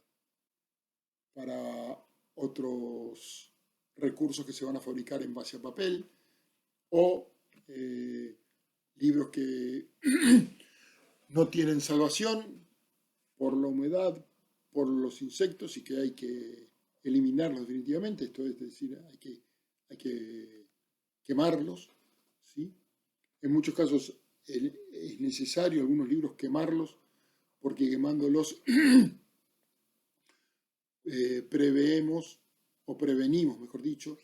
otros recursos que se van a fabricar en base a papel, o libros que no tienen salvación por la humedad, por los insectos y que hay que eliminarlos definitivamente, esto es decir, hay que quemarlos, ¿sí? En muchos casos es necesario algunos libros quemarlos porque quemándolos prevenimos, mejor dicho,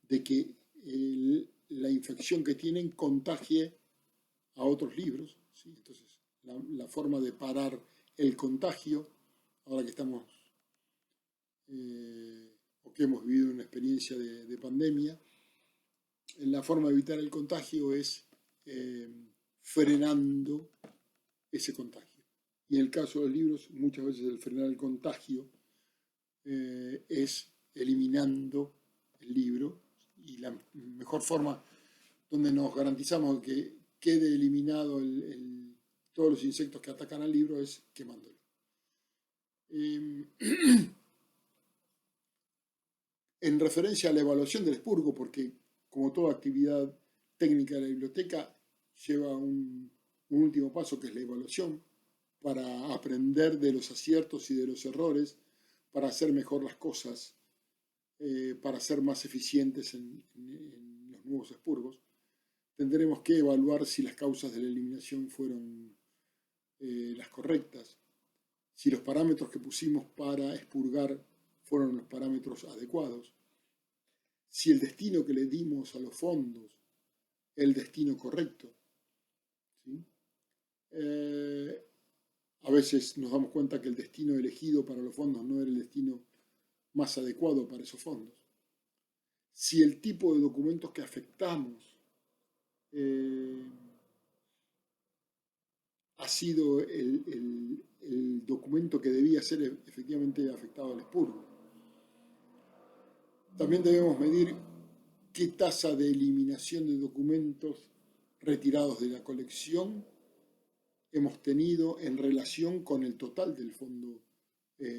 de que la infección que tienen contagie a otros libros, ¿sí? Entonces, la forma de parar el contagio, ahora que estamos o que hemos vivido una experiencia de pandemia, la forma de evitar el contagio es frenando ese contagio. Y en el caso de los libros, muchas veces el frenar el contagio es eliminando el libro, y la mejor forma donde nos garantizamos que quede eliminado todos los insectos que atacan al libro, es quemándolo. En referencia a la evaluación del expurgo, porque como toda actividad técnica de la biblioteca, lleva un último paso que es la evaluación, para aprender de los aciertos y de los errores, para hacer mejor las cosas, para ser más eficientes en los nuevos expurgos. Tendremos que evaluar si las causas de la eliminación fueron las correctas, si los parámetros que pusimos para expurgar fueron los parámetros adecuados, si el destino que le dimos a los fondos es el destino correcto. ¿Sí? A veces nos damos cuenta que el destino elegido para los fondos no era el destino más adecuado para esos fondos. Si el tipo de documentos que afectamos ha sido el documento que debía ser efectivamente afectado al expurgo. También debemos medir qué tasa de eliminación de documentos retirados de la colección hemos tenido en relación con el total del fondo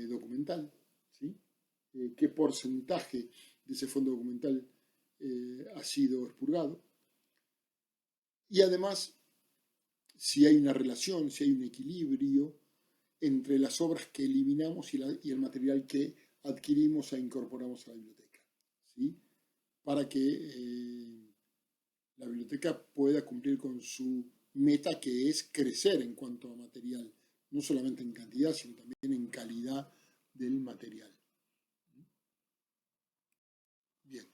documental. ¿Sí? Qué porcentaje de ese fondo documental ha sido expurgado. Y además, si hay una relación, si hay un equilibrio entre las obras que eliminamos y el material que adquirimos e incorporamos a la biblioteca, ¿sí? Para que la biblioteca pueda cumplir con su meta, que es crecer en cuanto a material, no solamente en cantidad, sino también en calidad del material. Bien.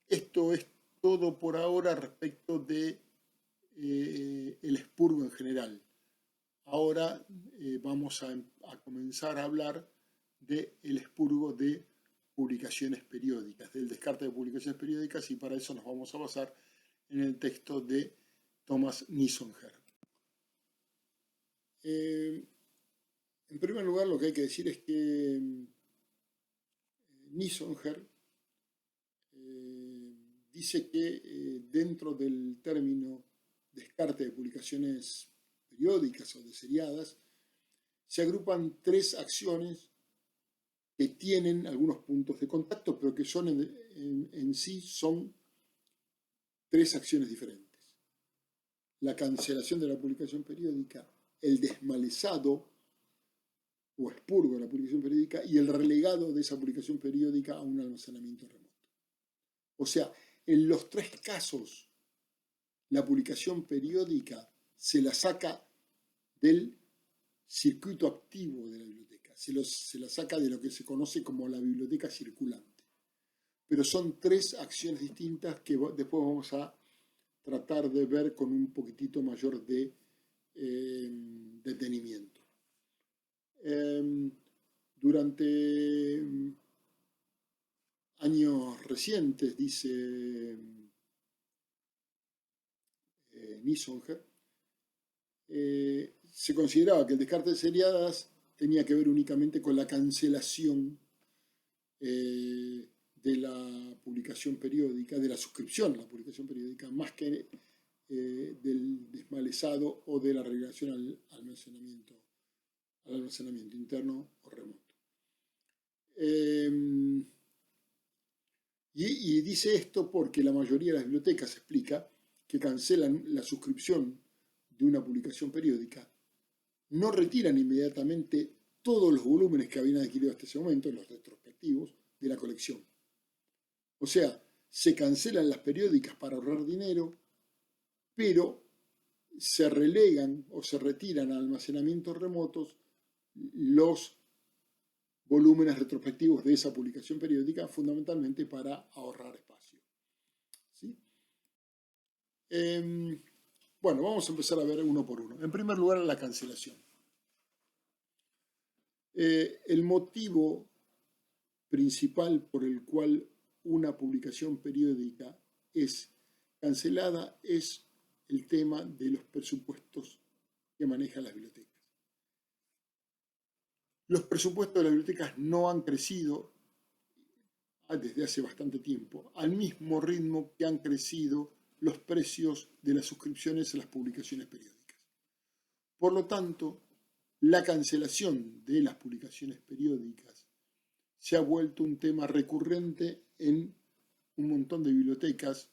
Esto es todo por ahora respecto de el expurgo en general. Ahora vamos a comenzar a hablar del expurgo de publicaciones periódicas, del descarte de publicaciones periódicas, y para eso nos vamos a basar en el texto de Thomas Nisonger. En primer lugar, lo que hay que decir es que Nisonger dice que dentro del término descarte de publicaciones periódicas o de seriadas, se agrupan tres acciones que tienen algunos puntos de contacto, pero que son en sí son tres acciones diferentes. La cancelación de la publicación periódica, el desmalezado o expurgo de la publicación periódica y el relegado de esa publicación periódica a un almacenamiento remoto. O sea, en los tres casos, la publicación periódica se la saca del circuito activo de la biblioteca, se la saca de lo que se conoce como la biblioteca circulante. Pero son tres acciones distintas que después vamos a tratar de ver con un poquitito mayor de detenimiento. Durante años recientes, dice Nisonger, se consideraba que el descarte de seriadas tenía que ver únicamente con la cancelación de la publicación periódica, de la suscripción a la publicación periódica, más que del desmalezado o de la relegación al almacenamiento interno o remoto. Y dice esto porque la mayoría de las bibliotecas explica que cancelan la suscripción de una publicación periódica, no retiran inmediatamente todos los volúmenes que habían adquirido hasta ese momento, los retrospectivos, de la colección. O sea, se cancelan las periódicas para ahorrar dinero, pero se relegan o se retiran a almacenamientos remotos los volúmenes retrospectivos de esa publicación periódica, fundamentalmente para ahorrar espacio. ¿Sí? Bueno, vamos a empezar a ver uno por uno. En primer lugar, la cancelación. El motivo principal por el cual una publicación periódica es cancelada es el tema de los presupuestos que manejan las bibliotecas. Los presupuestos de las bibliotecas no han crecido desde hace bastante tiempo, al mismo ritmo que han crecido los precios de las suscripciones a las publicaciones periódicas. Por lo tanto, la cancelación de las publicaciones periódicas se ha vuelto un tema recurrente en un montón de bibliotecas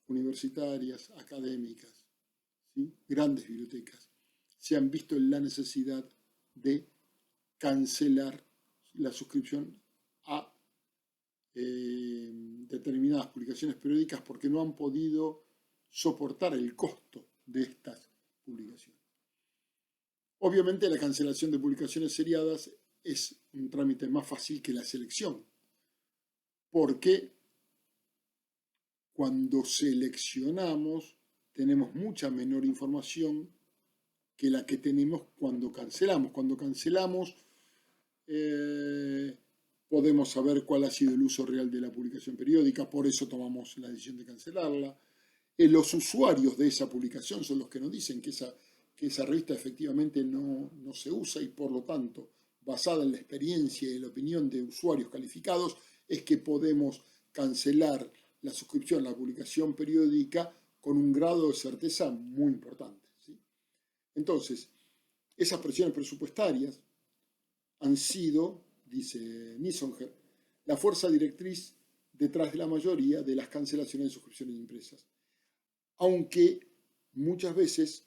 universitarias, académicas, ¿sí? Grandes bibliotecas, se han visto en la necesidad de cancelar la suscripción a determinadas publicaciones periódicas porque no han podido soportar el costo de estas publicaciones. Obviamente la cancelación de publicaciones seriadas es un trámite más fácil que la selección, porque cuando seleccionamos tenemos mucha menor información que la que tenemos cuando cancelamos. Cuando cancelamos podemos saber cuál ha sido el uso real de la publicación periódica, por eso tomamos la decisión de cancelarla. Los usuarios de esa publicación son los que nos dicen que esa revista efectivamente no se usa y por lo tanto, basada en la experiencia y la opinión de usuarios calificados, es que podemos cancelar la suscripción a la publicación periódica con un grado de certeza muy importante, ¿sí? Entonces, esas presiones presupuestarias han sido, dice Nisonger, la fuerza directriz detrás de la mayoría de las cancelaciones de suscripciones impresas. Aunque muchas veces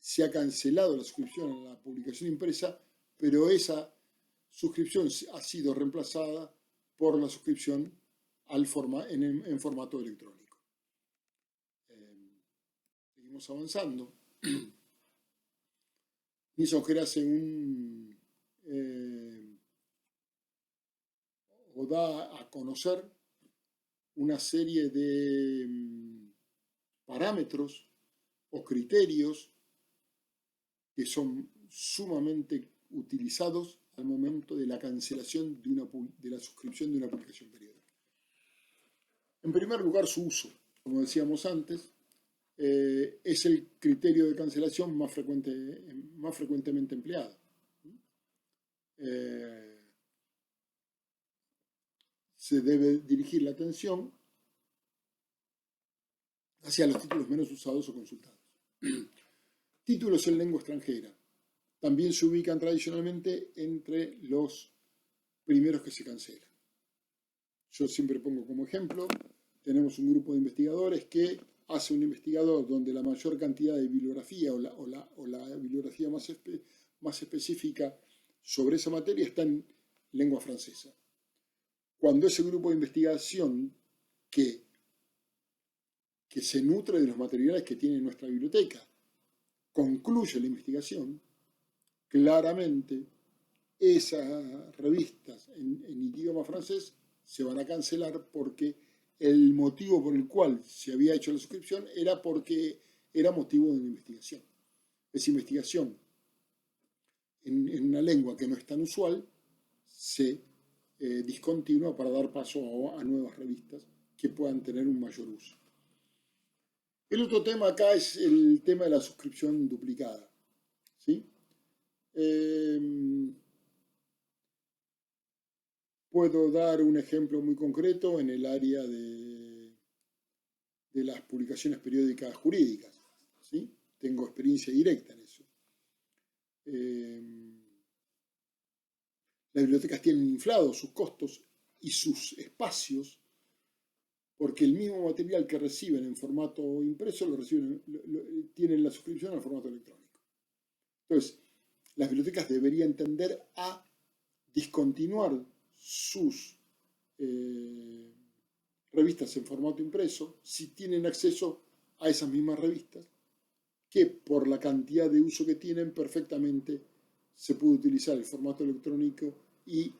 se ha cancelado la suscripción a la publicación impresa, pero esa suscripción ha sido reemplazada por la suscripción en formato electrónico. Seguimos avanzando. Nisonger hace o da a conocer una serie de parámetros o criterios que son sumamente utilizados al momento de la cancelación de la suscripción de una publicación periódica. En primer lugar, su uso. Como decíamos antes, es el criterio de cancelación más frecuentemente empleado. Se debe dirigir la atención hacia los títulos menos usados o consultados. Títulos en lengua extranjera. También se ubican tradicionalmente entre los primeros que se cancelan. Yo siempre pongo como ejemplo, tenemos un grupo de investigadores que hace un investigador donde la mayor cantidad de bibliografía o la bibliografía más específica sobre esa materia está en lengua francesa. Cuando ese grupo de investigación que se nutre de los materiales que tiene nuestra biblioteca concluye la investigación, claramente esas revistas en idioma francés se van a cancelar porque el motivo por el cual se había hecho la suscripción era porque era motivo de una investigación. Esa investigación en una lengua que no es tan usual se discontinúa para dar paso a nuevas revistas que puedan tener un mayor uso. El otro tema acá es el tema de la suscripción duplicada, ¿sí? Puedo dar un ejemplo muy concreto en el área de las publicaciones periódicas jurídicas, ¿sí? Tengo experiencia directa en eso. Las bibliotecas tienen inflados sus costos y sus espacios porque el mismo material que reciben en formato impreso tienen la suscripción al formato electrónico. Entonces, las bibliotecas deberían tender a discontinuar sus revistas en formato impreso si tienen acceso a esas mismas revistas, que por la cantidad de uso que tienen perfectamente se puede utilizar el formato electrónico y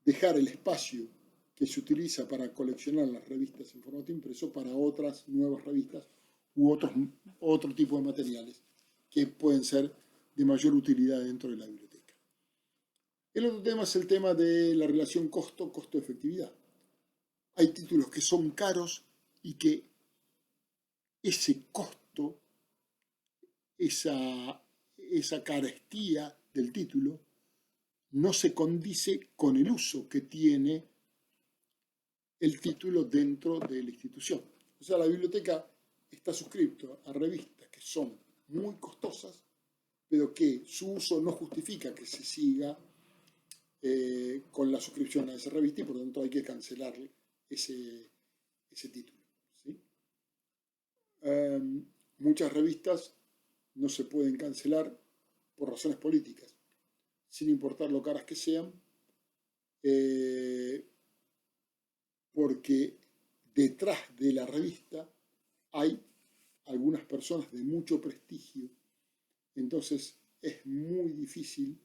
dejar el espacio que se utiliza para coleccionar las revistas en formato impreso para otras nuevas revistas u otro tipo de materiales que pueden ser de mayor utilidad dentro de la biblioteca. El otro tema es el tema de la relación costo-efectividad. Hay títulos que son caros y que ese costo, esa carestía del título, no se condice con el uso que tiene el título dentro de la institución. O sea, la biblioteca está suscrito a revistas que son muy costosas, pero que su uso no justifica que se siga con la suscripción a esa revista y por lo tanto hay que cancelar ese título. ¿Sí? Muchas revistas no se pueden cancelar por razones políticas, sin importar lo caras que sean, porque detrás de la revista hay algunas personas de mucho prestigio, entonces es muy difícil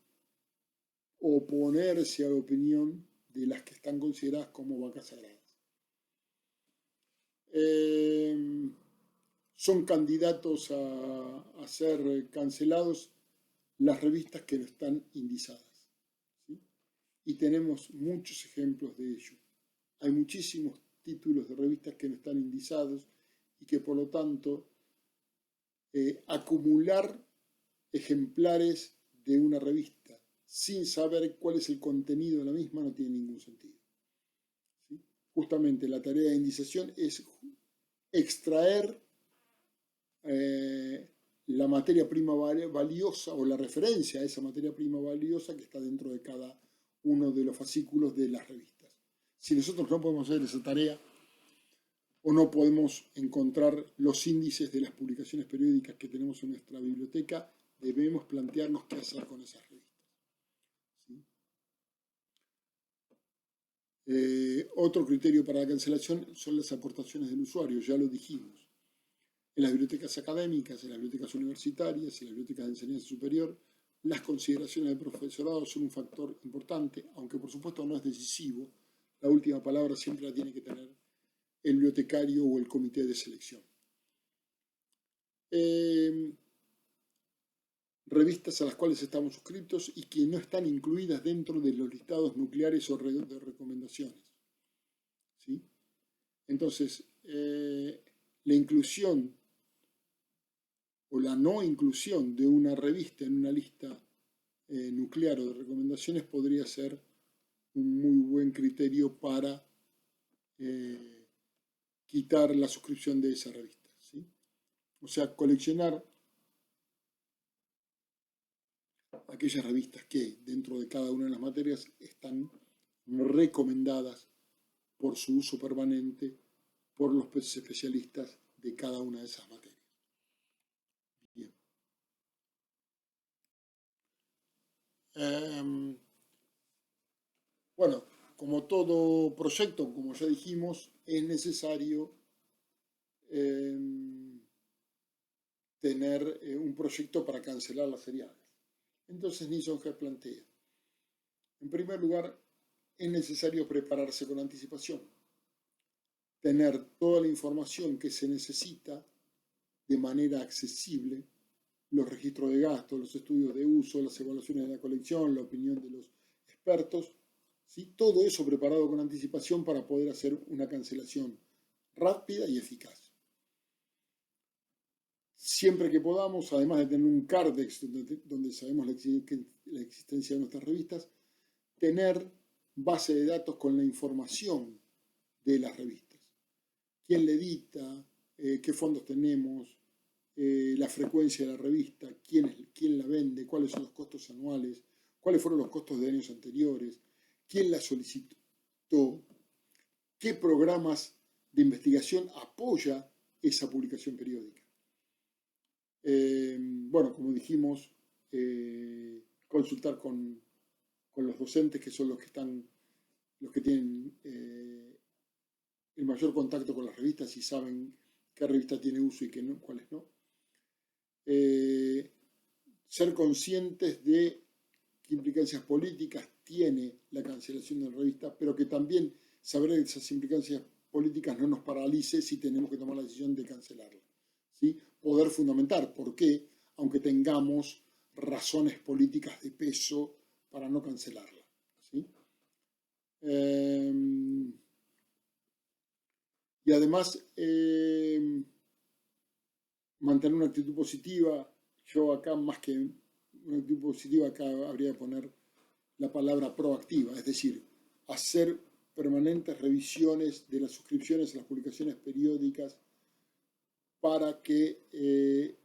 oponerse a la opinión de las que están consideradas como vacas sagradas. Son candidatos a ser cancelados las revistas que no están indizadas, ¿sí? Y tenemos muchos ejemplos de ello. Hay muchísimos títulos de revistas que no están indizados y que por lo tanto acumular ejemplares de una revista sin saber cuál es el contenido de la misma no tiene ningún sentido. ¿Sí? Justamente la tarea de indización es extraer la materia prima valiosa o la referencia a esa materia prima valiosa que está dentro de cada uno de los fascículos de las revistas. Si nosotros no podemos hacer esa tarea o no podemos encontrar los índices de las publicaciones periódicas que tenemos en nuestra biblioteca, debemos plantearnos qué hacer con esas revistas. ¿Sí? Otro criterio para la cancelación son las aportaciones del usuario, ya lo dijimos. En las bibliotecas académicas, en las bibliotecas universitarias, en las bibliotecas de enseñanza superior, las consideraciones del profesorado son un factor importante, aunque por supuesto no es decisivo. La última palabra siempre la tiene que tener el bibliotecario o el comité de selección. Revistas a las cuales estamos suscritos y que no están incluidas dentro de los listados nucleares o de recomendaciones. ¿Sí? Entonces, la inclusión o la no inclusión de una revista en una lista nuclear o de recomendaciones podría ser un muy buen criterio para quitar la suscripción de esa revista. ¿Sí? O sea, coleccionar aquellas revistas que dentro de cada una de las materias están recomendadas por su uso permanente por los especialistas de cada una de esas materias. Bien. Bueno, como todo proyecto, como ya dijimos, es necesario tener un proyecto para cancelar las seriales. Entonces Nisonja plantea, en primer lugar, es necesario prepararse con anticipación, tener toda la información que se necesita de manera accesible, los registros de gasto, los estudios de uso, las evaluaciones de la colección, la opinión de los expertos, ¿sí? Todo eso preparado con anticipación para poder hacer una cancelación rápida y eficaz. Siempre que podamos, además de tener un Cardex donde sabemos la existencia de nuestras revistas, tener base de datos con la información de las revistas. ¿Quién la edita? ¿Qué fondos tenemos? La frecuencia de la revista, quién la vende, cuáles son los costos anuales, cuáles fueron los costos de años anteriores, quién la solicitó, qué programas de investigación apoya esa publicación periódica. Bueno, como dijimos, consultar con los docentes, que son los que tienen el mayor contacto con las revistas y saben qué revista tiene uso y cuáles no. Ser conscientes de qué implicancias políticas tiene la cancelación de la revista, pero que también saber de esas implicancias políticas no nos paralice si tenemos que tomar la decisión de cancelarla. ¿Sí? Poder fundamentar por qué, aunque tengamos razones políticas de peso para no cancelarla. ¿Sí? Y además, mantener una actitud positiva. Yo acá, más que una actitud positiva, acá habría que poner la palabra proactiva, es decir, hacer permanentes revisiones de las suscripciones a las publicaciones periódicas para que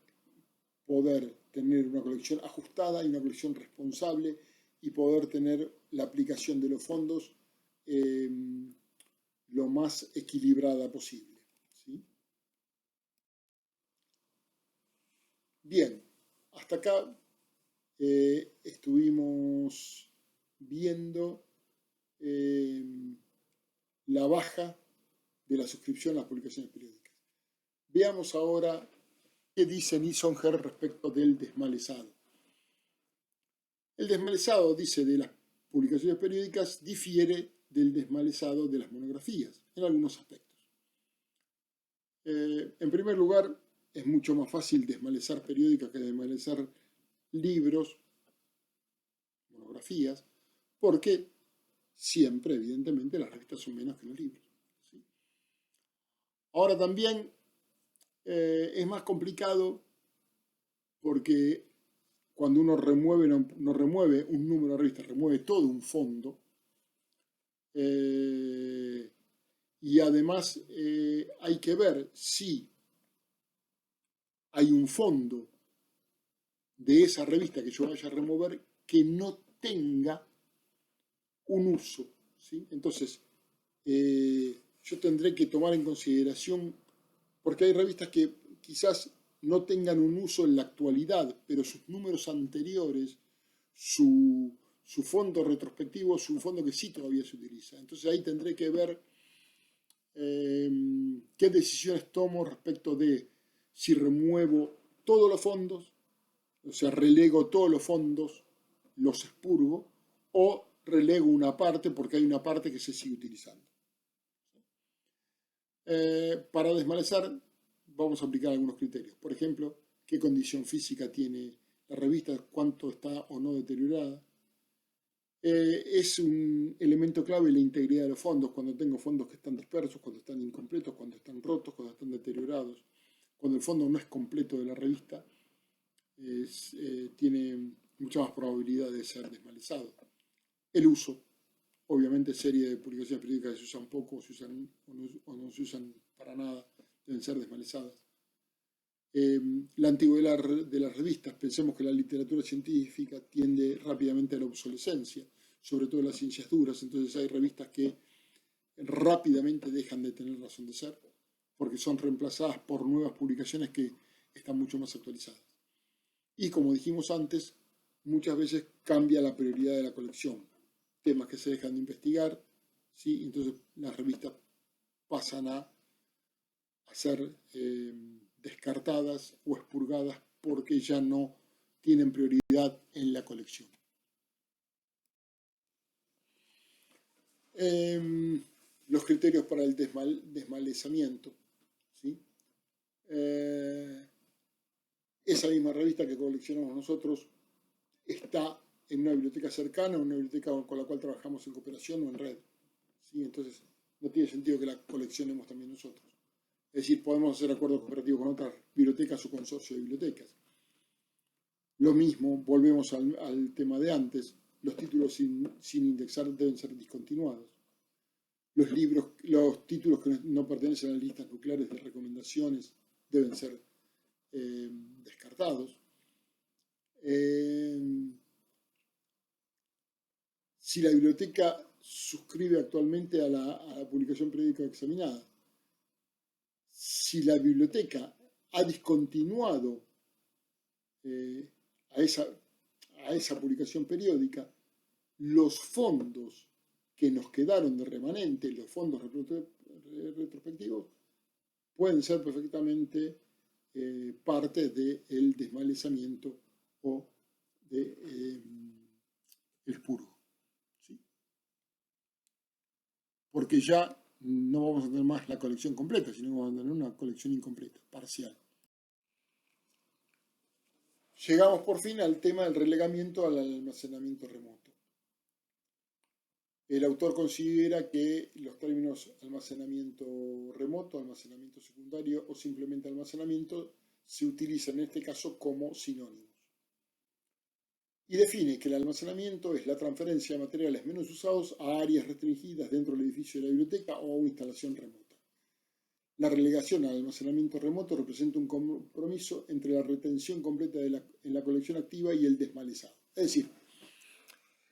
poder tener una colección ajustada y una colección responsable y poder tener la aplicación de los fondos lo más equilibrada posible, ¿sí? Bien, hasta acá estuvimos viendo la baja de la suscripción a las publicaciones periódicas. Veamos ahora qué dice Nisonger respecto del desmalezado. El desmalezado, dice, de las publicaciones periódicas difiere del desmalezado de las monografías en algunos aspectos. En primer lugar, es mucho más fácil desmalezar periódicas que desmalezar libros, monografías, porque siempre, evidentemente, las revistas son menos que los libros, ¿sí? Ahora también es más complicado porque cuando uno no remueve un número de revistas, remueve todo un fondo. Y además hay que ver si hay un fondo de esa revista que yo vaya a remover que no tenga un uso, ¿sí? Entonces, yo tendré que tomar en consideración, porque hay revistas que quizás no tengan un uso en la actualidad, pero sus números anteriores, su fondo retrospectivo, es un fondo que sí todavía se utiliza. Entonces ahí tendré que ver qué decisiones tomo respecto de si remuevo todos los fondos, o sea, relego todos los fondos, los expurgo, o relego una parte porque hay una parte que se sigue utilizando. Para desmalezar vamos a aplicar algunos criterios. Por ejemplo, qué condición física tiene la revista, cuánto está o no deteriorada. Es un elemento clave la integridad de los fondos, cuando tengo fondos que están dispersos, cuando están incompletos, cuando están rotos, cuando están deteriorados. Cuando el fondo no es completo de la revista, tiene mucha más probabilidad de ser desmalezado. El uso, obviamente serie de publicaciones periódicas que se usan poco o no se usan para nada, deben ser desmalezadas. La antigüedad de las revistas, pensemos que la literatura científica tiende rápidamente a la obsolescencia, sobre todo en las ciencias duras, entonces hay revistas que rápidamente dejan de tener razón de ser, porque son reemplazadas por nuevas publicaciones que están mucho más actualizadas. Y como dijimos antes, muchas veces cambia la prioridad de la colección, temas que se dejan de investigar, ¿sí? Entonces las revistas pasan a ser descartadas o expurgadas porque ya no tienen prioridad en la colección. Los criterios para el desmalezamiento, ¿sí? Esa misma revista que coleccionamos nosotros está en una biblioteca cercana, una biblioteca con la cual trabajamos en cooperación o en red, ¿sí? Entonces no tiene sentido que la coleccionemos también nosotros. Es decir, podemos hacer acuerdos cooperativos con otras bibliotecas o consorcio de bibliotecas. Lo mismo, volvemos al tema de antes, los títulos sin indexar deben ser discontinuados. Los títulos que no pertenecen a las listas nucleares de recomendaciones deben ser descartados. Si la biblioteca suscribe actualmente a la publicación periódica examinada, si la biblioteca ha discontinuado a esa publicación periódica, los fondos que nos quedaron de remanente, los fondos retrospectivos, pueden ser perfectamente parte del desmalezamiento o del expurgo, ¿sí? Porque ya no vamos a tener más la colección completa, sino que vamos a tener una colección incompleta, parcial. Llegamos por fin al tema del relegamiento al almacenamiento remoto. El autor considera que los términos almacenamiento remoto, almacenamiento secundario o simplemente almacenamiento se utilizan en este caso como sinónimos. y define que el almacenamiento es la transferencia de materiales menos usados a áreas restringidas dentro del edificio de la biblioteca o una instalación remota. La relegación al almacenamiento remoto representa un compromiso entre la retención completa en la colección activa y el desmalezado. Es decir,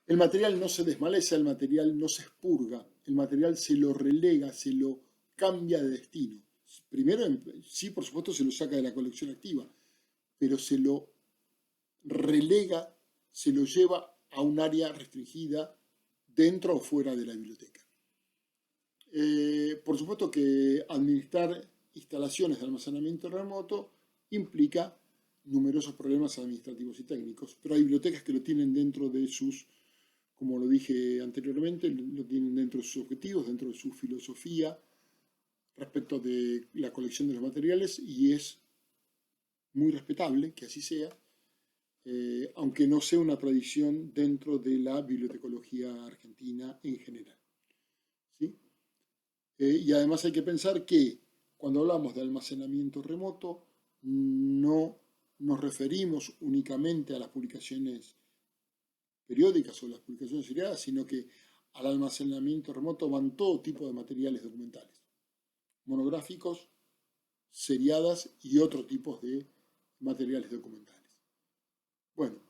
el material no se desmaleza, el material no se expurga, el material se lo relega, se lo cambia de destino. Primero, sí, por supuesto, se lo saca de la colección activa, pero se lo relega, se lo lleva a un área restringida dentro o fuera de la biblioteca. Por supuesto que administrar instalaciones de almacenamiento remoto implica numerosos problemas administrativos y técnicos, pero hay bibliotecas que lo tienen dentro de sus, como lo dije anteriormente, lo tienen dentro de sus objetivos, dentro de su filosofía respecto de la colección de los materiales, y es muy respetable que así sea, aunque no sea una tradición dentro de la bibliotecología argentina en general. ¿Sí? Y además hay que pensar que cuando hablamos de almacenamiento remoto, no nos referimos únicamente a las publicaciones periódicas o las publicaciones seriadas, sino que al almacenamiento remoto van todo tipo de materiales documentales, monográficos, seriadas y otros tipos de materiales documentales. Bueno,